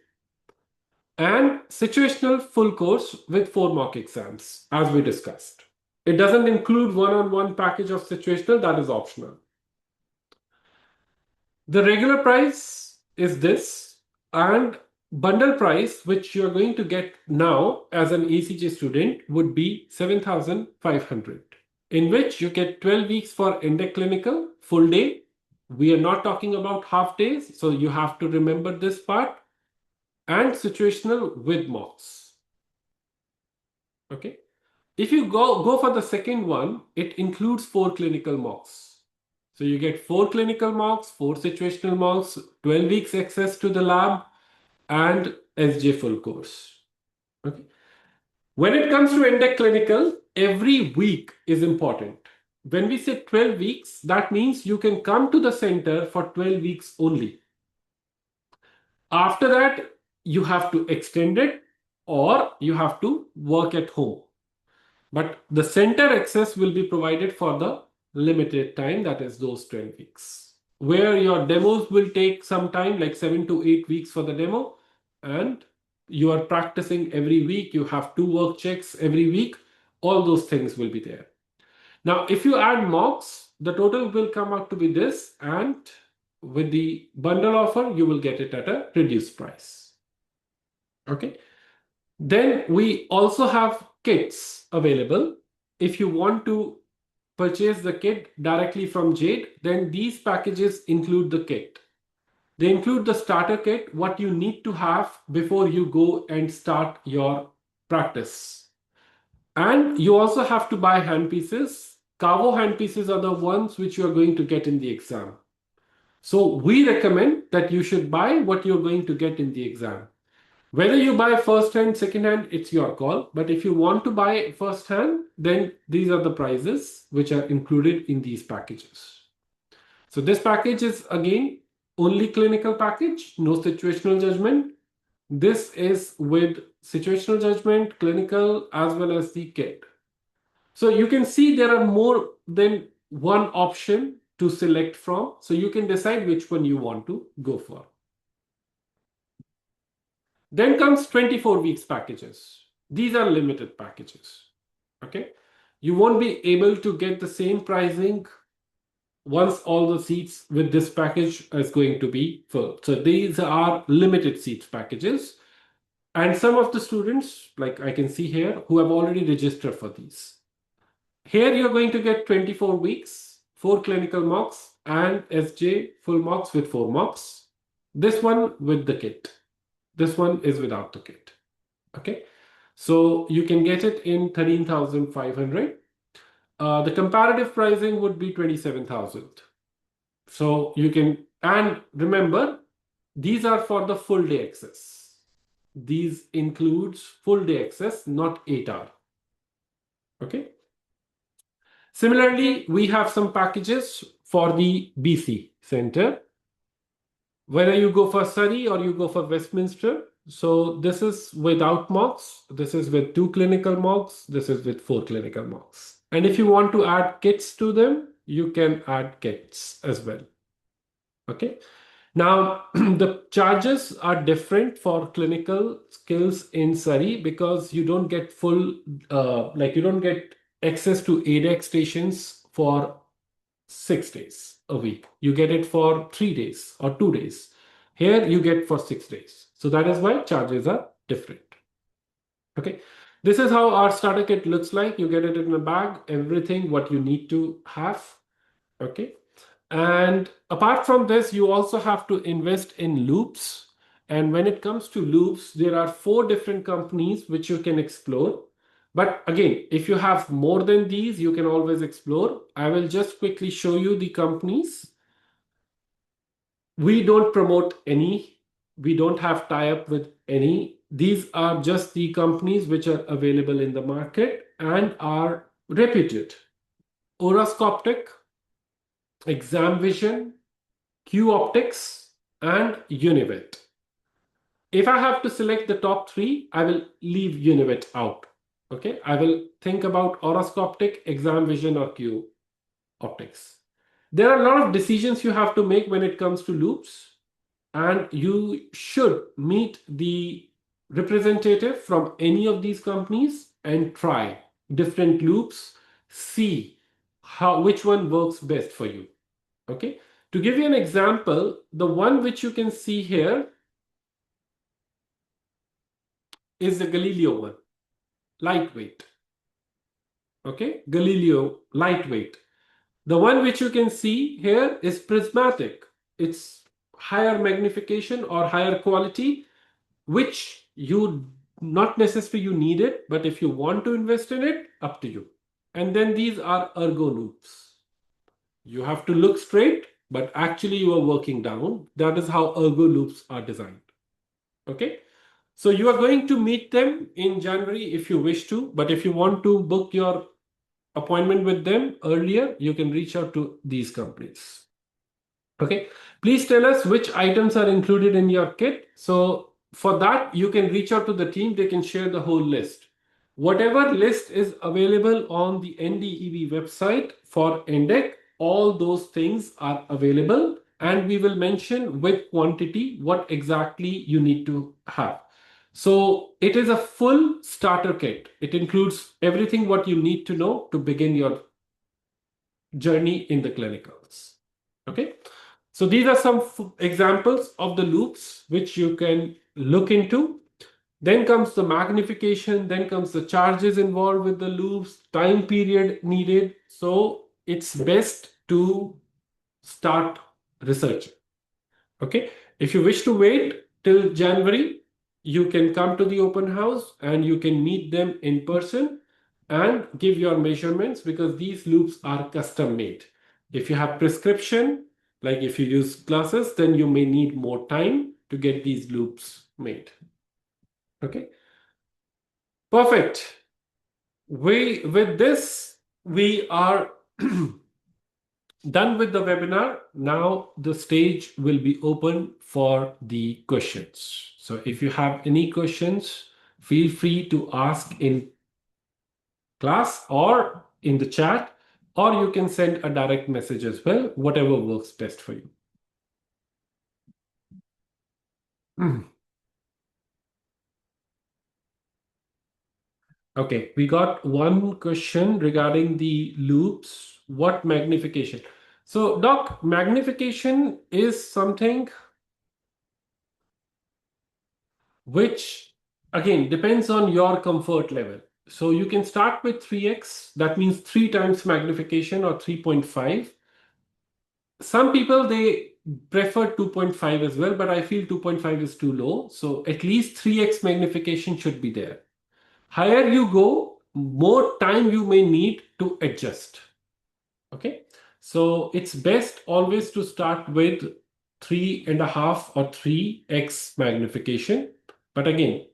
And situational full course with 4 mock exams, as we discussed. It doesn't include one-on-one package of situational, that is optional. The regular price is this, and bundle price, which you're going to get now as an ACJ student, would be 7,500, in which you get 12 weeks for NDECC clinical, full day. We are not talking about half days, so you have to remember this part, and situational with mocks. Okay. If you go for the second one, it includes 4 clinical mocks. So you get 4 clinical mocks, 4 situational mocks, 12 weeks access to the lab, and SJ full course. Okay. When it comes to NDECC clinical, every week is important. When we say 12 weeks, that means you can come to the center for 12 weeks only. After that, you have to extend it or you have to work at home. But the center access will be provided for the limited time, that is those 12 weeks. Where your demos will take some time, like 7 to 8 weeks for the demo, and you are practicing every week, you have 2 work checks every week, all those things will be there. Now, if you add mocks, the total will come out to be this, and with the bundle offer, you will get it at a reduced price. Okay. Then we also have kits available. If you want to purchase the kit directly from JADE, then these packages include the kit. They include the starter kit, what you need to have before you go and start your practice. And you also have to buy handpieces. Cavo handpieces are the ones which you are going to get in the exam. So we recommend that you should buy what you're going to get in the exam. Whether you buy first hand, second hand, it's your call. But if you want to buy first hand, then these are the prices which are included in these packages. So this package is again only clinical package, no situational judgment. This is with situational judgment, clinical, as well as the kit. So you can see there are more than one option to select from. So you can decide which one you want to go for. Then comes 24 weeks packages. These are limited packages. Okay. You won't be able to get the same pricing once all the seats with this package is going to be full. So these are limited seats packages. And some of the students, like I can see here, who have already registered for these. Here you're going to get 24 weeks, 4 clinical mocks, and SJ full mocks with 4 mocks. This one with the kit. This one is without the kit. Okay. So you can get it in 13,500. The comparative pricing would be 27,000. So you can, and remember, these are for the full day access. These includes full day access, not 8 hour. Okay. Similarly, we have some packages for the BC Center, whether you go for Surrey or you go for Westminster. So this is without mocks. This is with 2 clinical mocks. This is with 4 clinical mocks. And if you want to add kits to them, you can add kits as well. Okay. Now, the charges are different for clinical skills in Surrey because you don't get you don't get access to ADEC stations for 6 days a week. You get it for 3 days or 2 days. Here you get for 6 days. So that is why charges are different. Okay. This is how our starter kit looks like. You get it in a bag, everything what you need to have. Okay. And apart from this, you also have to invest in loops. And when it comes to loops, there are 4 different companies which you can explore. But again, if you have more than these, you can always explore. I will just quickly show you the companies. We don't promote any. We don't have tie-up with any. These are just the companies which are available in the market and are reputed. Oroscoptic, Exam Vision, Q Optics, and Univit. If I have to select the top 3, I will leave Univit out. Okay, I will think about Oroscoptic, Exam Vision, or Q Optics. There are a lot of decisions you have to make when it comes to loops, and you should meet the representative from any of these companies and try different loops, see which one works best for you. Okay, to give you an example, the one which you can see here is the Galileo one, lightweight. Okay, Galileo, lightweight. The one which you can see here is prismatic. It's higher magnification or higher quality, which you not necessarily you need it, but if you want to invest in it, up to you. And then these are ergo loops. You have to look straight, but actually you are working down. That is how ergo loops are designed. Okay. So you are going to meet them in January if you wish to, but if you want to book your appointment with them earlier, you can reach out to these companies. Okay, please tell us which items are included in your kit. So for that, you can reach out to the team. They can share the whole list. Whatever list is available on the NDEB website for NDECC, all those things are available, and we will mention with quantity what exactly you need to have. So it is a full starter kit. It includes everything what you need to know to begin your journey in the clinicals. Okay. So these are some examples of the loops which you can look into. Then comes the magnification, then comes the charges involved with the loops, time period needed. So it's best to start researching. Okay. If you wish to wait till January, you can come to the open house and you can meet them in person and give your measurements because these loops are custom made. If you have prescription, like if you use glasses, then you may need more time to get these loops made. Okay. Perfect. With this, we are done with the webinar. Now the stage will be open for the questions. So if you have any questions, feel free to ask in class or in the chat, or you can send a direct message as well, whatever works best for you. Okay, we got one question regarding the loops. What magnification? So, Doc, magnification is something which, again, depends on your comfort level. So, you can start with 3x, that means 3 times magnification or 3.5. Some people, they prefer 2.5 as well, but I feel 2.5 is too low. So, at least 3x magnification should be there. Higher you go, more time you may need to adjust. Okay, so it's best always to start with 3.5 or 3x magnification. But again,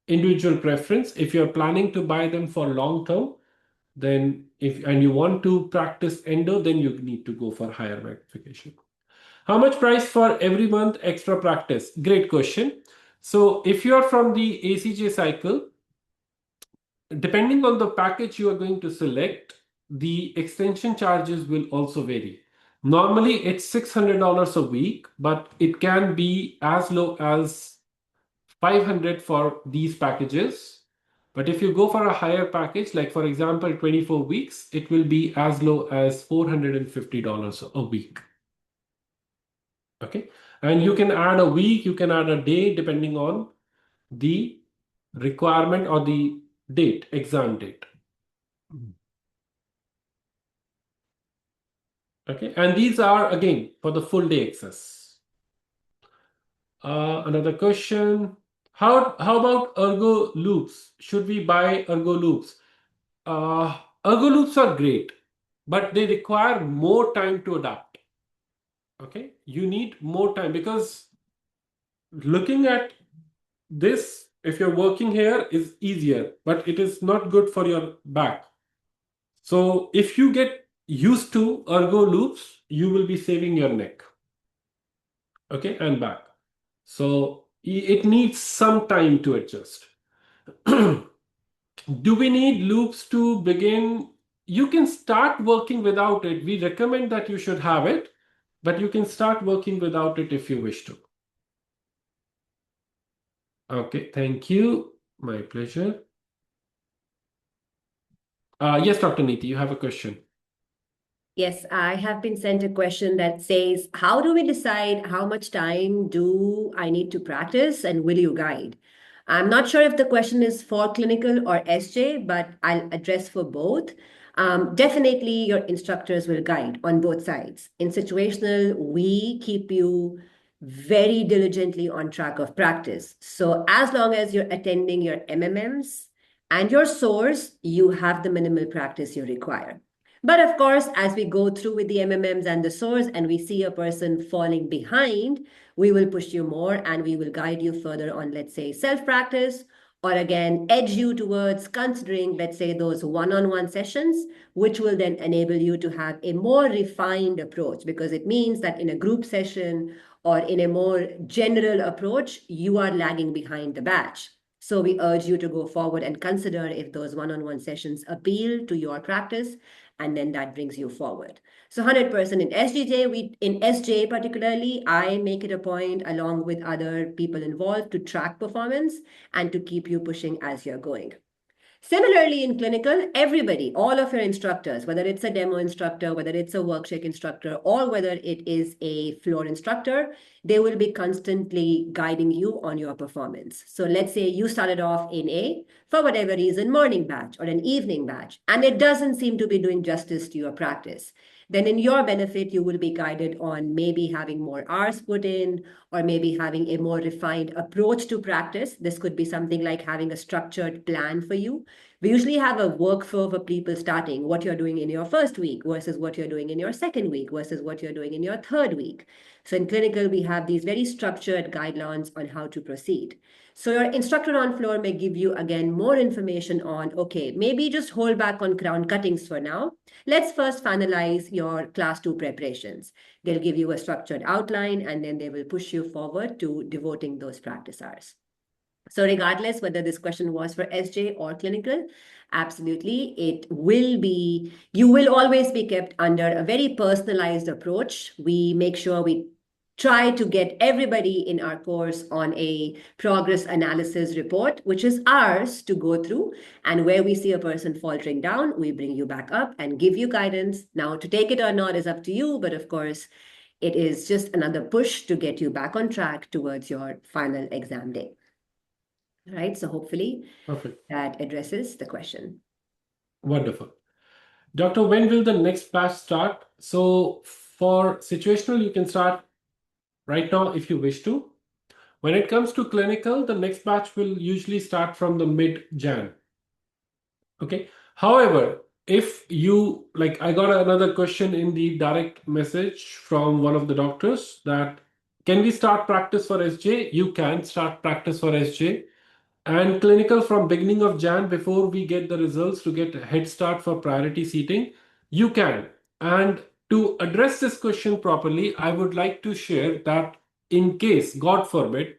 individual preference. If you're planning to buy them for long term, then if and you want to practice endo, then you need to go for higher magnification. How much price for every month extra practice? Great question. So if you are from the ACJ cycle, depending on the package you are going to select, the extension charges will also vary. Normally, it's $600 a week, but it can be as low as 500 for these packages. But if you go for a higher package, like for example, 24 weeks, it will be as low as $450 a week. Okay. And you can add a week, you can add a day, depending on the requirement or the date, exam date. Okay, and these are again for the full day access. Another question: How about ergo loops? Should we buy ergo loops? Ergo loops are great, but they require more time to adapt. Okay, you need more time because looking at this, if you're working here, is easier, but it is not good for your back. So if you get used to ergo loops, you will be saving your neck. Okay, and back. So it needs some time to adjust. Do we need loops to begin? You can start working without it. We recommend that you should have it, but you can start working without it if you wish to. Okay, thank you. My pleasure. Yes, Dr. Neeti, you have a question. Yes, I have been sent a question that says, how do we decide how much time do I need to practice and will you guide? I'm not sure if the question is for clinical or SJ, but I'll address for both. Definitely, your instructors will guide on both sides. In situational, we keep you very diligently on track of practice. So as long as you're attending your MMMs and your source, you have the minimal practice you require. But of course, as we go through with the MMMs and the source and we see a person falling behind, we will push you more and we will guide you further on, let's say, self-practice, or again, edge you towards considering, let's say, those one-on-one sessions, which will then enable you to have a more refined approach, because it means that in a group session or in a more general approach, you are lagging behind the batch. So we urge you to go forward and consider if those one-on-one sessions appeal to your practice, and then that brings you forward. So 100% in in SJ particularly, I make it a point along with other people involved to track performance and to keep you pushing as you're going. Similarly, in clinical, everybody, all of your instructors, whether it's a demo instructor, whether it's a workshop instructor, or whether it is a floor instructor, they will be constantly guiding you on your performance. So let's say you started off in for whatever reason, morning batch or an evening batch, and it doesn't seem to be doing justice to your practice. Then in your benefit, you will be guided on maybe having more hours put in, or maybe having a more refined approach to practice. This could be something like having a structured plan for you. We usually have a workflow for people starting what you're doing in your first week versus what you're doing in your second week versus what you're doing in your third week. So in clinical, we have these very structured guidelines on how to proceed. So your instructor on floor may give you, again, more information on, okay, maybe just hold back on crown cuttings for now. Let's first finalize your class 2 preparations. They'll give you a structured outline and then they will push you forward to devoting those practice hours. So regardless whether this question was for SJ or clinical, absolutely, you will always be kept under a very personalized approach. We make sure we try to get everybody in our course on a progress analysis report, which is ours to go through. And where we see a person faltering down, we bring you back up and give you guidance. Now, to take it or not is up to you, but of course, it is just another push to get you back on track towards your final exam day. All right, so hopefully Perfect. that addresses the question. Wonderful. Doctor, when will the next batch start? So for situational, you can start right now if you wish to. When it comes to clinical, the next batch will usually start from the mid-Jan. Okay. However, if you like, I got another question in the direct message from one of the doctors that can we start practice for SJ? You can start practice for SJ and clinical from beginning of Jan before we get the results to get a head start for priority seating. You can. And to address this question properly, I would like to share that in case, God forbid,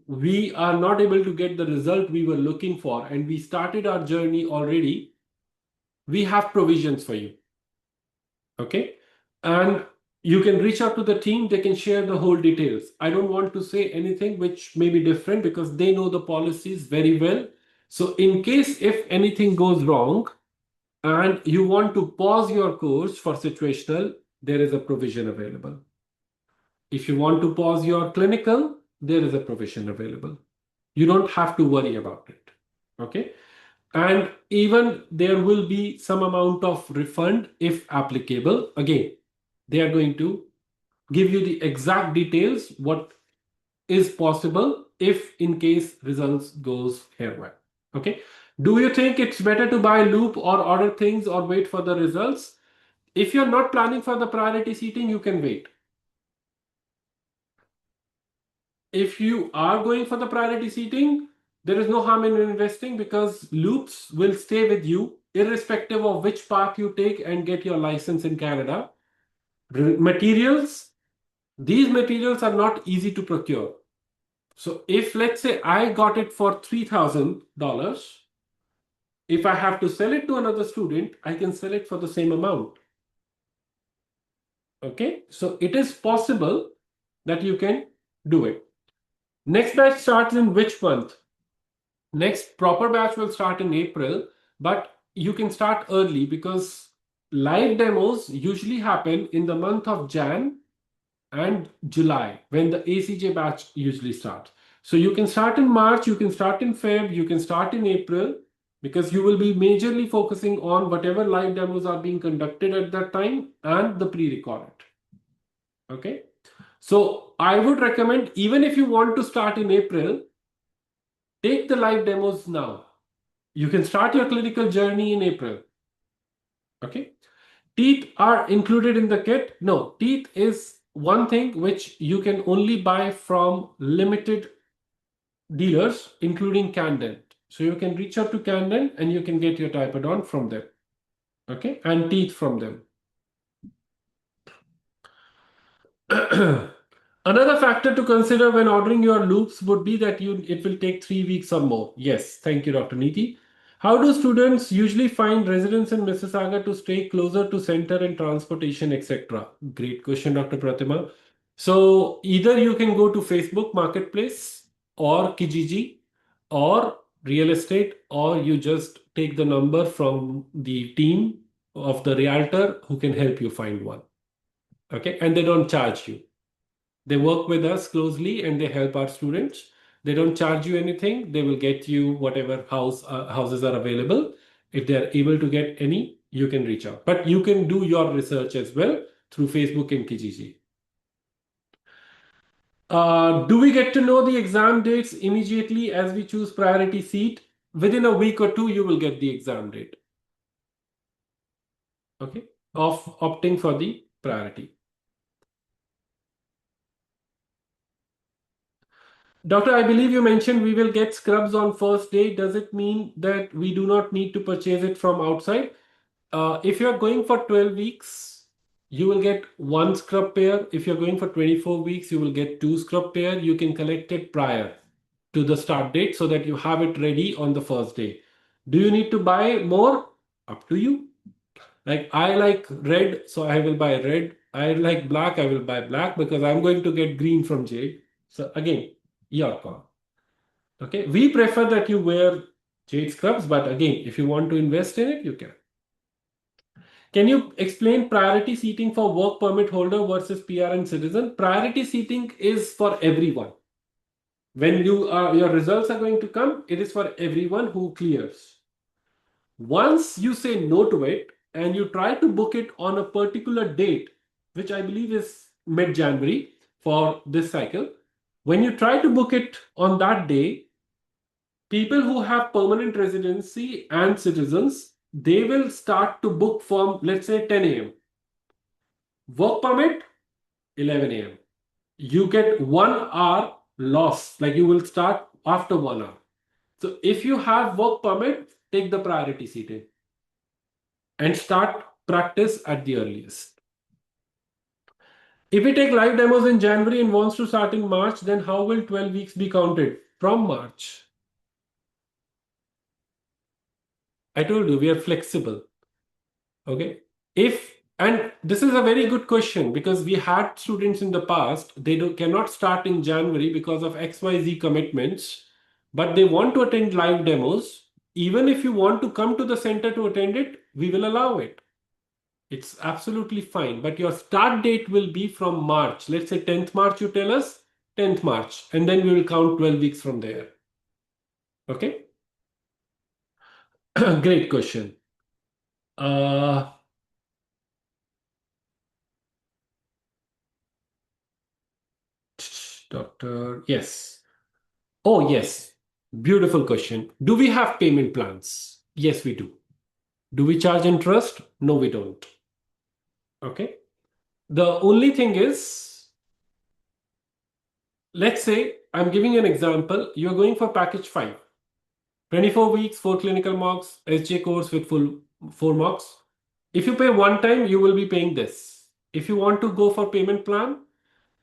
we are not able to get the result we were looking for and we started our journey already, we have provisions for you. Okay. And you can reach out to the team, they can share the whole details. I don't want to say anything which may be different because they know the policies very well. So, in case if anything goes wrong and you want to pause your course for situational, there is a provision available. If you want to pause your clinical, there is a provision available. You don't have to worry about it. Okay. And even there will be some amount of refund if applicable. Again, they are going to give you the exact details what is possible if in case results goes haywire. Okay. Do you think it's better to buy loop or order things or wait for the results? If you're not planning for the priority seating, you can wait. If you are going for the priority seating, there is no harm in investing because loops will stay with you irrespective of which path you take and get your license in Canada. Materials, these materials are not easy to procure. So if let's say I got it for $3,000, if I have to sell it to another student, I can sell it for the same amount. Okay, so it is possible that you can do it. Next batch starts in which month? Next proper batch will start in April, but you can start early because live demos usually happen in the month of Jan and July when the ACJ batch usually starts. So you can start in March, you can start in Feb, you can start in April because you will be majorly focusing on whatever live demos are being conducted at that time and the pre-recorded. Okay. So I would recommend, even if you want to start in April, take the live demos now. You can start your clinical journey in April. Okay. Teeth are included in the kit. No, teeth is one thing which you can only buy from limited dealers, including Candent. So you can reach out to Candent and you can get your typodont from them. Okay. And teeth from them. Another factor to consider when ordering your loops would be that it will take 3 weeks or more. Yes, thank you, Dr. Neeti. How do students usually find residence in Mississauga to stay closer to center and transportation, etc.? Great question, Dr. Pratima. So either you can go to Facebook Marketplace or Kijiji or real estate, or you just take the number from the team of the realtor who can help you find one. Okay, and they don't charge you. They work with us closely and they help our students. They don't charge you anything. They will get you whatever houses are available. If they are able to get any, you can reach out. But you can do your research as well through Facebook and Kijiji. Do we get to know the exam dates immediately as we choose priority seat? Within a week or two, you will get the exam date. Okay, of opting for the priority. Doctor, I believe you mentioned we will get scrubs on first day. Does it mean that we do not need to purchase it from outside? If you're going for 12 weeks, you will get one scrub pair. If you're going for 24 weeks, you will get two scrub pair. You can collect it prior to the start date so that you have it ready on the first day. Do you need to buy more? Up to you. Like I like red, so I will buy red. I like black, I will buy black because I'm going to get green from Jade. So again, your call. Okay, we prefer that you wear Jade scrubs, but again, if you want to invest in it, you can. Can you explain priority seating for work permit holder versus PR and citizen? Priority seating is for everyone. When your results are going to come, it is for everyone who clears. Once you say no to it and you try to book it on a particular date, which I believe is mid-January for this cycle, when you try to book it on that day, people who have permanent residency and citizens, they will start to book from, let's say, 10 a.m. Work permit, 11 a.m. You get 1 hour loss, like you will start after 1 hour. So if you have work permit, take the priority seating and start practice at the earliest. If we take live demos in January and wants to start in March, then how will 12 weeks be counted? From March. I told you we are flexible. Okay. And this is a very good question because we had students in the past, cannot start in January because of XYZ commitments, but they want to attend live demos. Even if you want to come to the center to attend it, we will allow it. It's absolutely fine. But your start date will be from March. Let's say 10th March, you tell us 10th March, and then we will count 12 weeks from there. Okay. Great question. Uh, Doctor, yes. Oh, yes. Beautiful question. Do we have payment plans? Yes, we do. Do we charge interest? No, we don't. Okay. The only thing is, let's say I'm giving you an example. You're going for package 5, 24 weeks, 4 clinical mocks, SJ course with full 4 mocks. If you pay one time, you will be paying this. If you want to go for payment plan,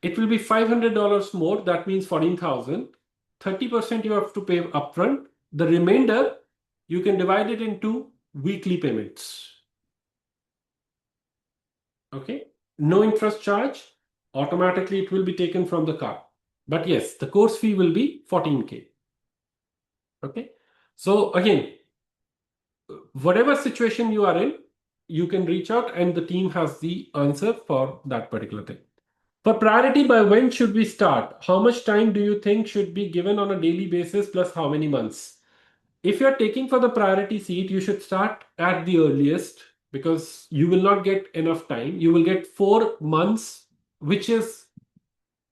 it will be $500 more. That means 14,000. 30% you have to pay upfront. The remainder, you can divide it into weekly payments. Okay. No interest charge. Automatically, it will be taken from the card. But yes, the course fee will be 14K. Okay. So again, whatever situation you are in, you can reach out and the team has the answer for that particular thing. For priority, by when should we start? How much time do you think should be given on a daily basis plus how many months? If you're taking for the priority seat, you should start at the earliest because you will not get enough time. You will get 4 months, which is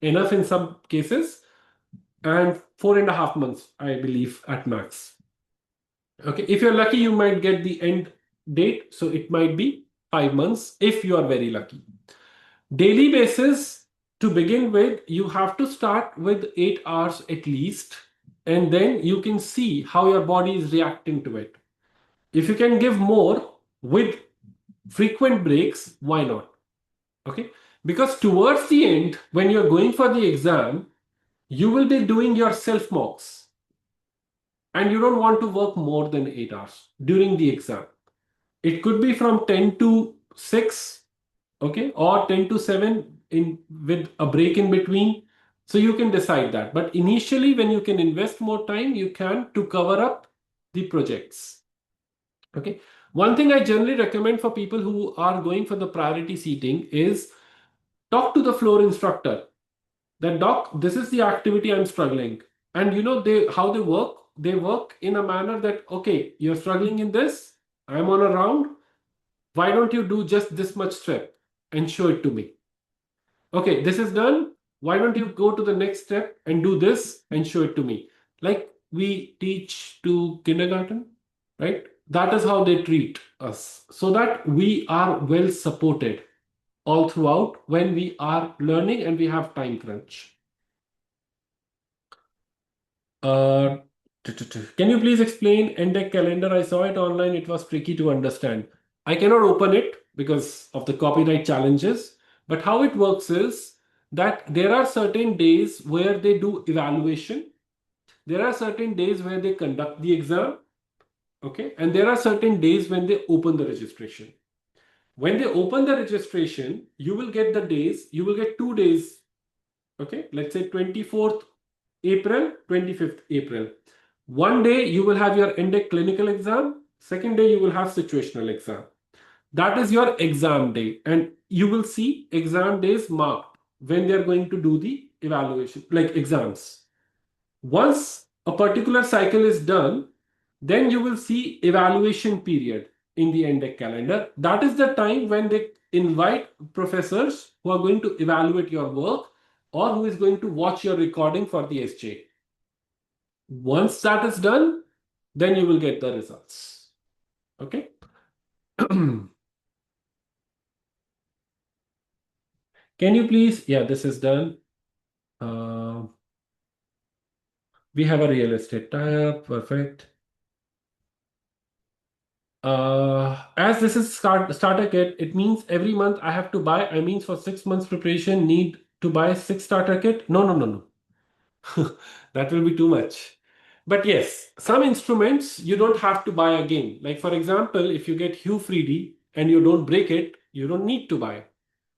enough in some cases, and 4.5 months, I believe, at max. Okay, if you're lucky, you might get the end date. So it might be 5 months if you are very lucky. Daily basis, to begin with, you have to start with 8 hours at least, and then you can see how your body is reacting to it. If you can give more with frequent breaks, why not? Okay, because towards the end, when you're going for the exam, you will be doing your self mocks, and you don't want to work more than 8 hours during the exam. It could be from 10 to 6, okay, or 10 to 7 in with a break in between. So you can decide that. But initially, when you can invest more time, you can to cover up the projects. Okay. One thing I generally recommend for people who are going for the priority seating is talk to the floor instructor. That doc, this is the activity I'm struggling. And you know how they work? They work in a manner that, okay, you're struggling in this, I'm on a round. Why don't you do just this much step and show it to me? Okay, this is done. Why don't you go to the next step and do this and show it to me? Like we teach to kindergarten, right? That is how they treat us so that we are well supported all throughout when we are learning and we have time crunch. Uh, can you please explain NDECC calendar? I saw it online. It was tricky to understand. I cannot open it because of the copyright challenges. But how it works is that there are certain days where they do evaluation. There are certain days where they conduct the exam. Okay. And there are certain days when they open the registration. When they open the registration, you will get the days. You will get 2 days. Okay. Let's say 24th April, 25th April. One day you will have your NDECC clinical exam. Second day you will have situational exam. That is your exam day. And you will see exam days marked when they are going to do the evaluation, like exams. Once a particular cycle is done, then you will see evaluation period in the NDECC calendar. That is the time when they invite professors who are going to evaluate your work or who is going to watch your recording for the SJ. Once that is done, then you will get the results. Okay. Can you please, yeah, this is done. Uh, we have a real estate tie-up, perfect. As this is starter kit, it means every month I have to buy. I means for 6 months preparation, need to buy 6 starter kit. No, no, no, no. That will be too much. But yes, some instruments you don't have to buy again. Like for example, if you get Hue 3D and you don't break it, you don't need to buy.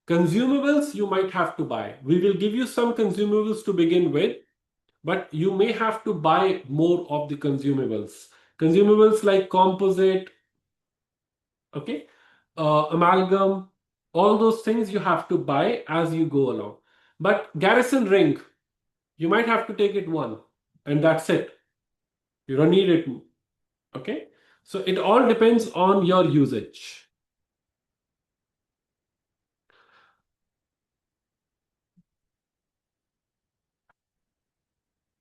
Consumables you might have to buy. We will give you some consumables to begin with, but you may have to buy more of the consumables. Consumables like composite, okay, amalgam, all those things you have to buy as you go along. But garrison ring, you might have to take it one, and that's it. You don't need it. Okay, so it all depends on your usage.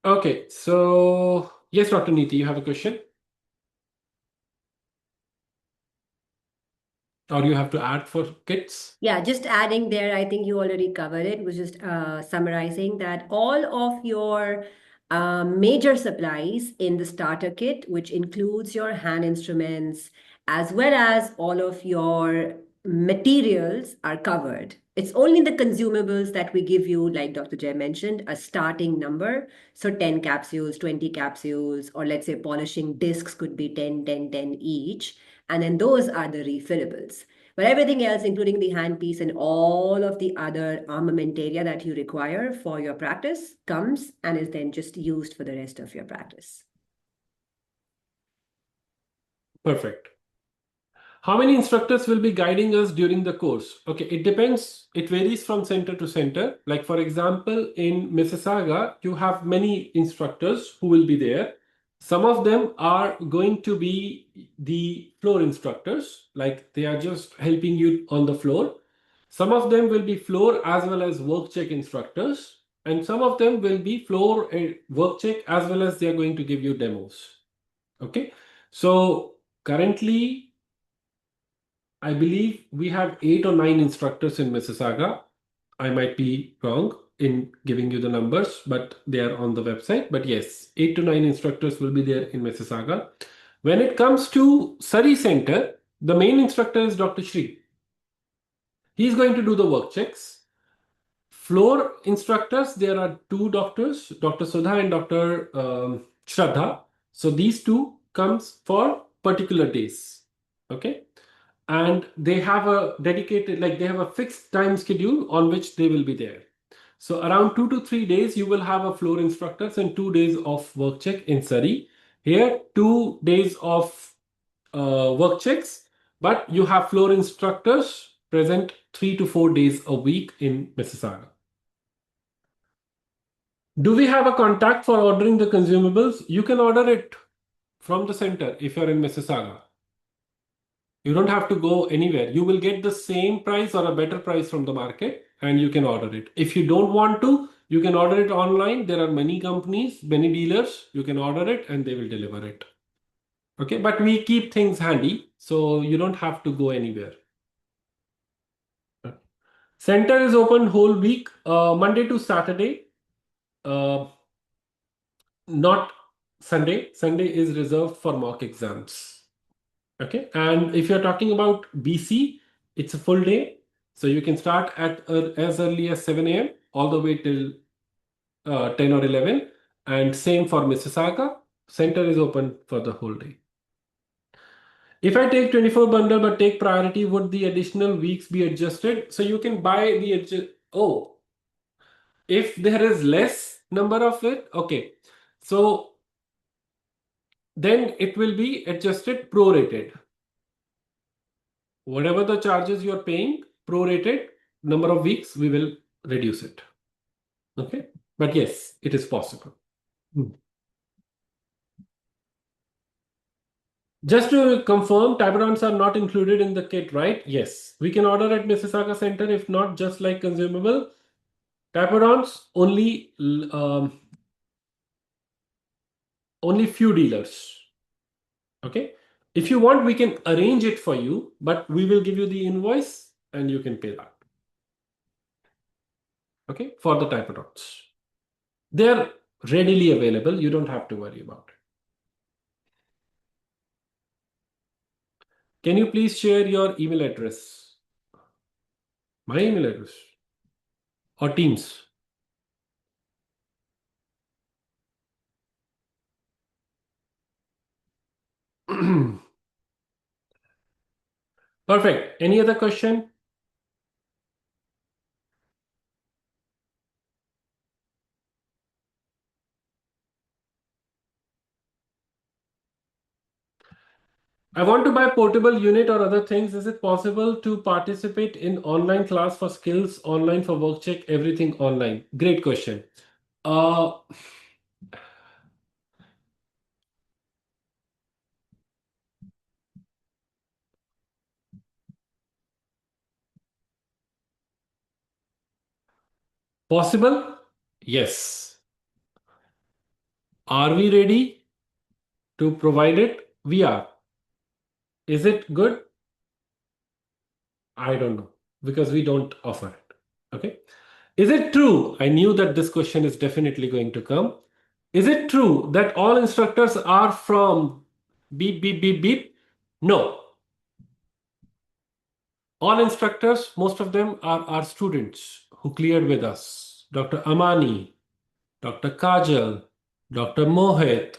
Okay, so yes, Dr. Neeti, you have a question, or you have to add for kits? Yeah, just adding there, I think you already covered it, was just summarizing that all of your major supplies in the starter kit, which includes your hand instruments, as well as all of your materials, are covered. It's only the consumables that we give you, like Dr. Jay mentioned, a starting number. So 10 capsules, 20 capsules, or let's say polishing discs could be 10, 10, 10 each. And then those are the refillables. But everything else, including the handpiece and all of the other armamentaria that you require for your practice, comes and is then just used for the rest of your practice. Perfect. How many instructors will be guiding us during the course? Okay, it depends. It varies from center to center. Like for example, in Mississauga, you have many instructors who will be there. Some of them are going to be the floor instructors, like they are just helping you on the floor. Some of them will be floor as well as work check instructors, and some of them will be floor and work check as well as they are going to give you demos. Okay, so currently I believe we have 8 or 9 instructors in Mississauga. I might be wrong in giving you the numbers, but they are on the website. But yes, 8 to 9 instructors will be there in Mississauga. When it comes to Surrey Center, the main instructor is Dr. Shri. He's going to do the work checks. Floor instructors, there are two doctors, Dr. Sudha and Dr. Shraddha. So these two comes for particular days. Okay. And they have a dedicated, like they have a fixed time schedule on which they will be there. So around 2 to 3 days, you will have a floor instructors and 2 days of work check in Surrey. Here, 2 days of work checks, but you have floor instructors present 3 to 4 days a week in Mississauga. Do we have a contact for ordering the consumables? You can order it from the center if you're in Mississauga. You don't have to go anywhere. You will get the same price or a better price from the market and you can order it. If you don't want to, you can order it online. There are many companies, many dealers. You can order it and they will deliver it. Okay, but we keep things handy so you don't have to go anywhere. Center is open whole week, Monday to Saturday, uh, not Sunday. Sunday is reserved for mock exams. Okay, and if you're talking about BC, it's a full day. So you can start at as early as 7 a.m. all the way till 10 or 11. And same for Mississauga. Center is open for the whole day. If I take 24 bundle but take priority, would the additional weeks be adjusted? So you can buy the oh, if there is less number of it, okay. So then it will be adjusted prorated. Whatever the charges you are paying, prorated number of weeks, we will reduce it. Okay. But yes, it is possible. Hmm. Just to confirm, Tabardons are not included in the kit, right? Yes. We can order at Mississauga Center, if not just like consumable. Tabardons only only few dealers. Okay. If you want, we can arrange it for you, but we will give you the invoice and you can pay that. Okay. For the type dots. They're readily available. You don't have to worry about it. Can you please share your email address? My email address or Teams? Perfect. Any other question? I want to buy portable unit or other things. Is it possible to participate in online class for skills, online for work check, everything online? Great question. Uh, Possible? Yes. Are we ready to provide it? We are. Is it good? I don't know because we don't offer it. Okay. Is it true? I knew that this question is definitely going to come. Is it true that all instructors are from beep, beep, beep, beep? No. All instructors, most of them are our students who cleared with us. Dr. Amani, Dr. Kajal, Dr. Mohit,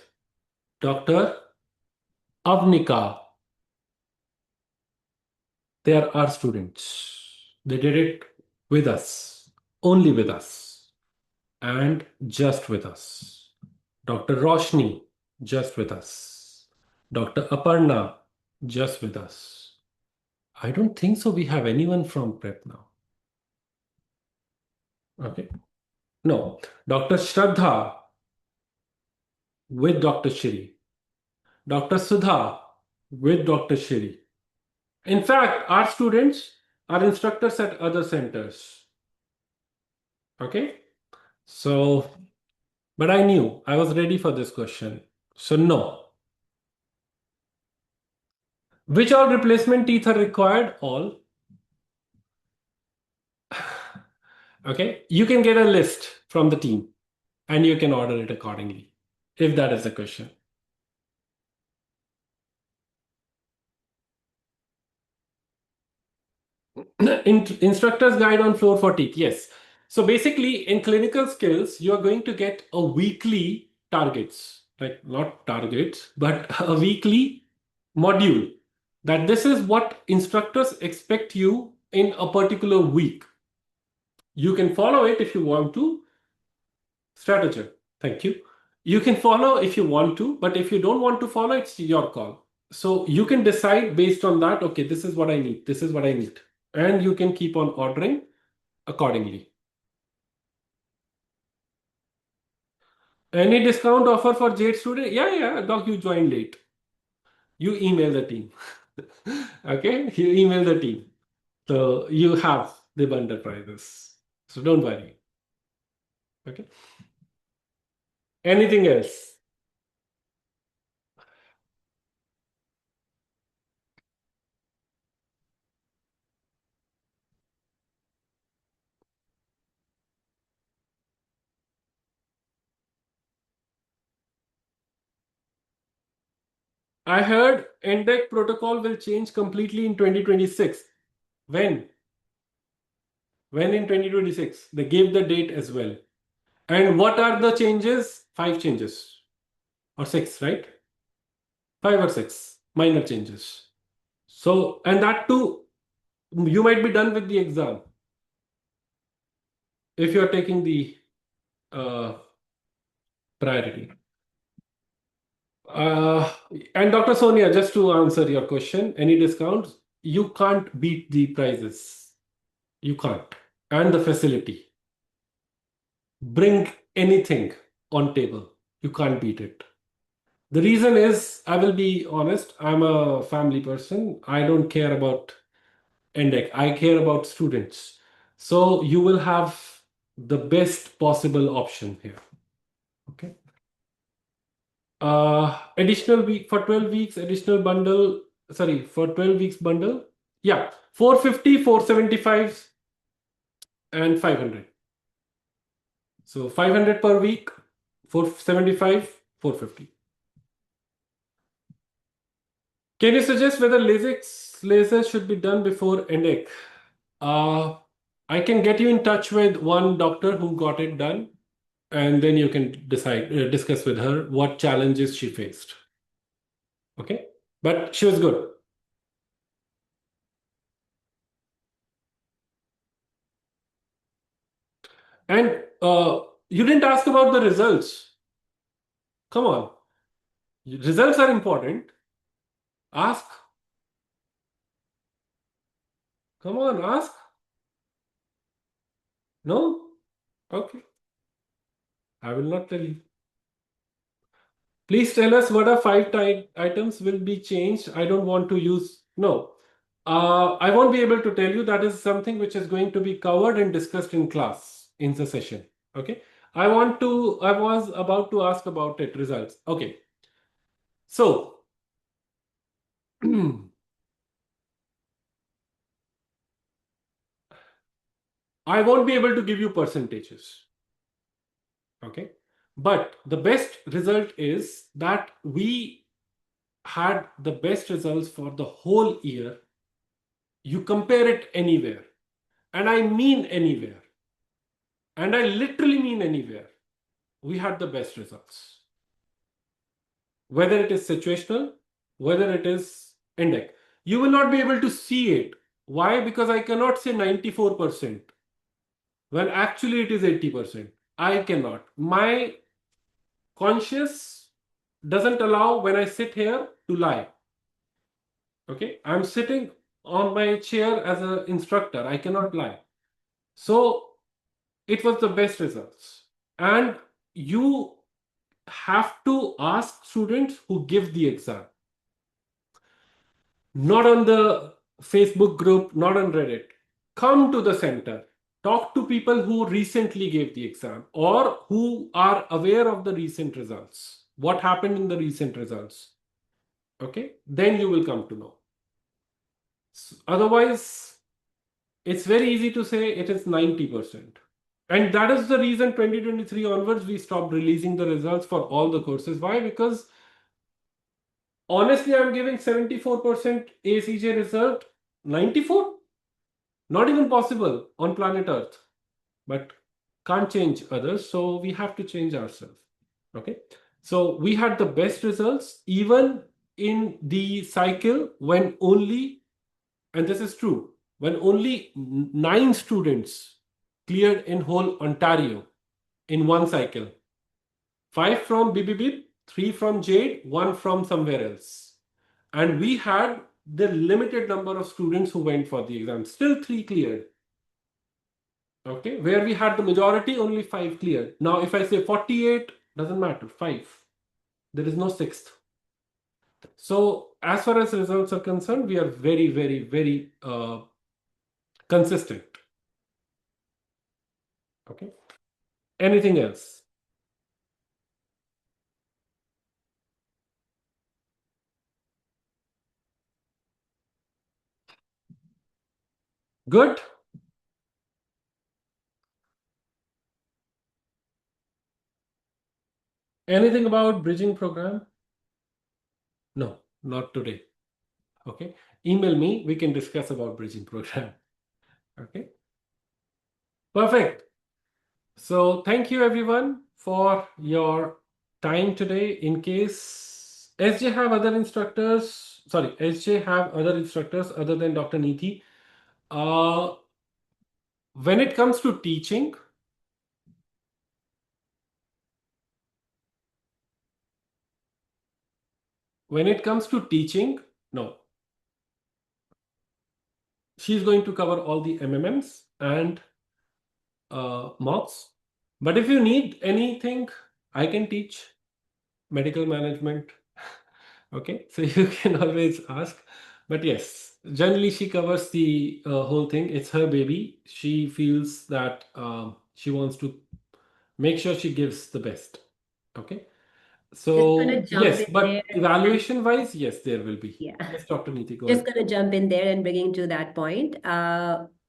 Dr. Avnika. They are our students. They did it with us, only with us, and just with us. Dr. Roshni, just with us. Dr. Aparna, just with us. I don't think so. We have anyone from prep now. Okay. No. Dr. Shraddha with Dr. Shiri. Dr. Sudha with Dr. Shiri. In fact, our students are instructors at other centers. Okay. So, but I knew I was ready for this question. So, no. Which all replacement teeth are required? All. Okay. You can get a list from the team and you can order it accordingly if that is the question. Instructor's guide on floor for teeth. Yes. So basically, in clinical skills, you are going to get a weekly targets, like not targets, but a weekly module that this is what instructors expect you in a particular week. You can follow it if you want to. Strategy. Thank you. You can follow if you want to, but if you don't want to follow, it's your call. So you can decide based on that, okay, this is what I need. This is what I need. And you can keep on ordering accordingly. Any discount offer for Jade student? Yeah, yeah, doc, you joined late. You email the team. Okay, you email the team. So you have the bundle prices. So don't worry. Okay. Anything else? I heard NDECC protocol will change completely in 2026. When? When in 2026? They gave the date as well. And what are the changes? Five changes or six, right? Five or six minor changes. So, and that too, you might be done with the exam if you're taking the uh, priority. Uh, and Dr. Sonia, just to answer your question, any discounts? You can't beat the prices. You can't. And the facility. Bring anything on table. You can't beat it. The reason is, I will be honest, I'm a family person. I don't care about NDEC. I care about students. So you will have the best possible option here. Okay. Additional week for 12 weeks, additional bundle, sorry, for 12 weeks bundle. Yeah, 450, 475, and 500. So 500 per week, 475, 450. Can you suggest whether LASIK laser should be done before NDECC? Uh, I can get you in touch with one doctor who got it done, and then you can decide, discuss with her what challenges she faced. Okay, but she was good. And you didn't ask about the results. Come on, results are important. Ask. Come on, ask. No? Okay, I will not tell you. Please tell us what are five items will be changed. I don't want to use. No. I won't be able to tell you. That is something which is going to be covered and discussed in class in the session. Okay. I was about to ask about it, results. Okay. So, I won't be able to give you percentages. Okay. But the best result is that we had the best results for the whole year. You compare it anywhere. And I mean anywhere. And I literally mean anywhere. We had the best results. Whether it is situational, whether it is NDECC. You will not be able to see it. Why? Because I cannot say 94% when actually it is 80%. I cannot. My conscious doesn't allow when I sit here to lie. Okay, I'm sitting on my chair as an instructor. I cannot lie. So it was the best results. And you have to ask students who give the exam, not on the Facebook group, not on Reddit. Come to the center. Talk to people who recently gave the exam or who are aware of the recent results. What happened in the recent results? Okay, then you will come to know. Otherwise, it's very easy to say it is 90%. And that is the reason 2023 onwards we stopped releasing the results for all the courses. Why? Because honestly, I'm giving 74% ACJ result. 94? Not even possible on planet Earth. But can't change others, so we have to change ourselves. Okay. So we had the best results even in the cycle when only, and this is true, when only 9 students cleared in whole Ontario in one cycle. 5 from BBB, 3 from JADE, 1 from somewhere else. And we had the limited number of students who went for the exam. Still 3 cleared. Okay, where we had the majority, only 5 cleared. Now, if I say 48, doesn't matter, 5. There is no sixth. So, as far as results are concerned, we are very, very, very consistent. Okay. Anything else? Good. Anything about bridging program? No, not today. Okay. Email me. We can discuss about bridging program. Okay. Perfect. So thank you everyone for your time today. In case SJ have other instructors, sorry, SJ have other instructors other than Dr. Neeti. Uh, when it comes to teaching, no, she's going to cover all the MMMs and mocks. But if you need anything, I can teach medical management. Okay, so you can always ask. But yes, generally she covers the whole thing. It's her baby. She feels that she wants to make sure she gives the best. Okay. Just gonna So jump yes, in there but and evaluation wise, yes, there will be. yeah. Yes, Dr. Niti, go Just ahead. going to jump in there and bringing to that point.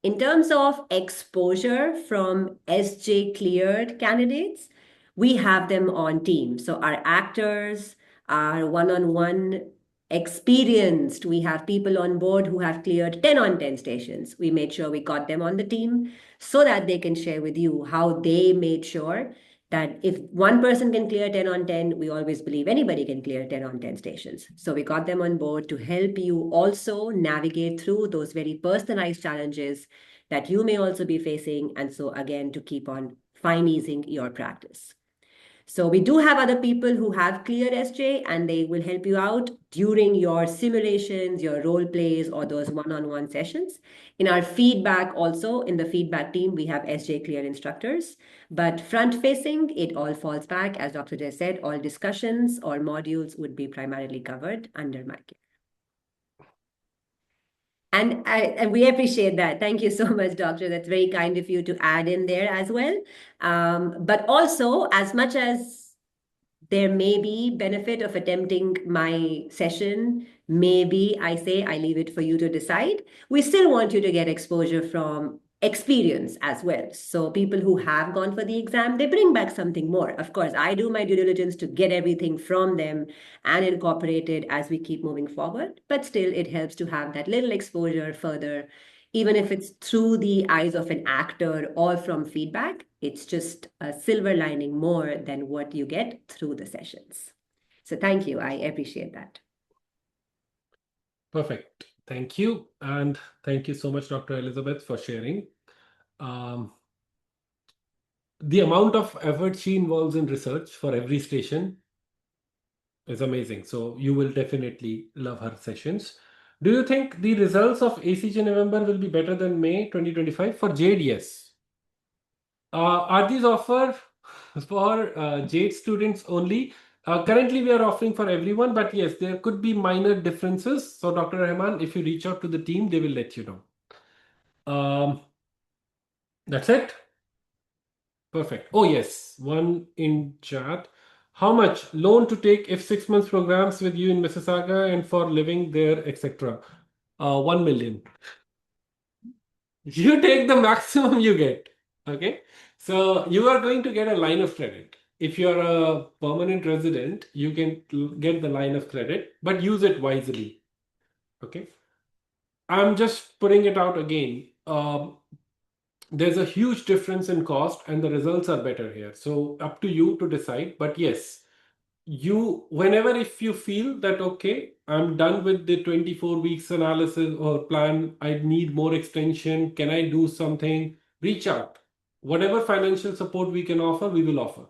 In terms of exposure from SJ cleared candidates, we have them on team. So our actors, our one-on-one experienced, we have people on board who have cleared 10 on 10 stations. We made sure we got them on the team so that they can share with you how they made sure that if one person can clear 10 on 10, we always believe anybody can clear 10 on 10 stations. So we got them on board to help you also navigate through those very personalized challenges that you may also be facing. And so, again, to keep on fine easing your practice. So we do have other people who have cleared SJ and they will help you out during your simulations, your role plays, or those one-on-one sessions. In our feedback also, in the feedback team, we have SJ clear instructors. But front-facing, it all falls back, as Dr. Jay said, all discussions or modules would be primarily covered under my care. And we appreciate that. Thank you so much, Doctor. That's very kind of you to add in there as well. But also, as much as there may be benefit of attempting my session, maybe I say I leave it for you to decide. We still want you to get exposure from experience as well. So people who have gone for the exam, they bring back something more. Of course, I do my due diligence to get everything from them and incorporate it as we keep moving forward, but still it helps to have that little exposure further, even if it's through the eyes of an actor or from feedback. It's just a silver lining more than what you get through the sessions. So thank you. I appreciate that. Perfect. Thank you. And thank you so much, Dr. Elizabeth, for sharing. Um, the amount of effort she involves in research for every station is amazing. So you will definitely love her sessions. Do you think the results of ACJ November will be better than May 2025? For JADE, yes. Are these offer for JADE students only? Currently, we are offering for everyone, but yes, there could be minor differences. So, Dr. Rahman, if you reach out to the team, they will let you know. That's it. Perfect. Oh, yes. One in chat. How much loan to take if 6 months programs with you in Mississauga and for living there, etc.? 1 million. You take the maximum you get. Okay. So you are going to get a line of credit. If you're a permanent resident, you can get the line of credit, but use it wisely. Okay. I'm just putting it out again. There's a huge difference in cost and the results are better here. So up to you to decide. But yes, you whenever if you feel that okay, I'm done with the 24 weeks analysis or plan, I need more extension, can I do something, reach out. Whatever financial support we can offer, we will offer.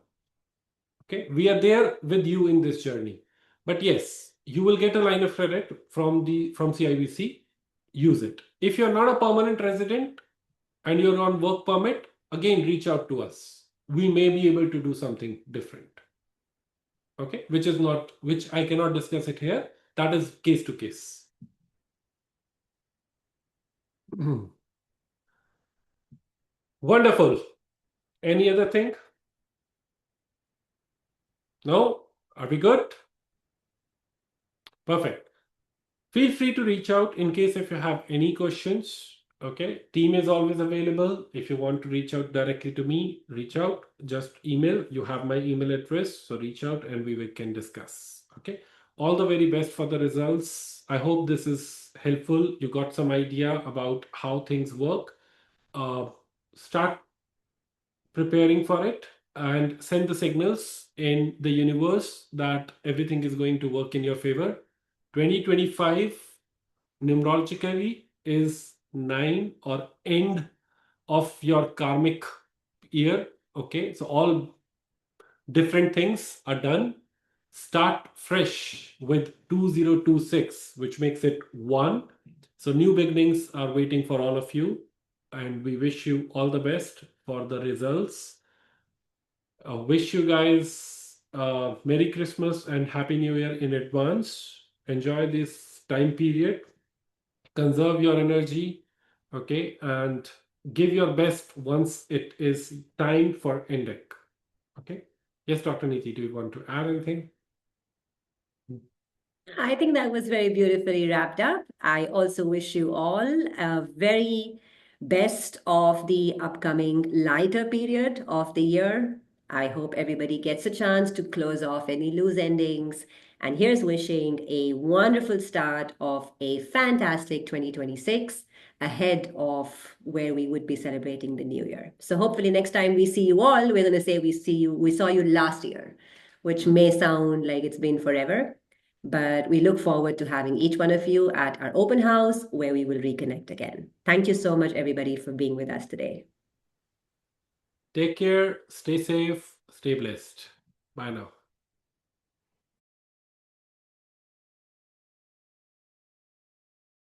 Okay, we are there with you in this journey. But yes, you will get a line of credit from CIBC. Use it. If you're not a permanent resident and you're on work permit, again reach out to us. We may be able to do something different. Okay, which I cannot discuss it here. That is case to case. Wonderful. Any other thing? No? Are we good? Perfect. Feel free to reach out in case if you have any questions. Okay, team is always available. If you want to reach out directly to me, reach out. Just email. You have my email address, so reach out and we can discuss. Okay. All the very best for the results. I hope this is helpful. You got some idea about how things work. Uh, Start preparing for it and send the signals in the universe that everything is going to work in your favor. 2025 numerologically is 9 or end of your karmic year. Okay, so all different things are done. Start fresh with 2026, which makes it 1. So new beginnings are waiting for all of you, and we wish you all the best for the results. Wish you guys Merry Christmas and Happy New Year in advance. Enjoy this time period, conserve your energy, okay, and give your best once it is time for NDECC. Okay. Yes, Dr. Niti, do you want to add anything? I think that was very beautifully wrapped up. I also wish you all a very best of the upcoming lighter period of the year. I hope everybody gets a chance to close off any loose endings. And here's wishing a wonderful start of a fantastic 2026 ahead of where we would be celebrating the new year. So hopefully next time we see you all, we're going to say we saw you last year, which may sound like it's been forever. But we look forward to having each one of you at our open house where we will reconnect again. Thank you so much, everybody, for being with us today. Take care, stay safe, stay blessed. Bye now.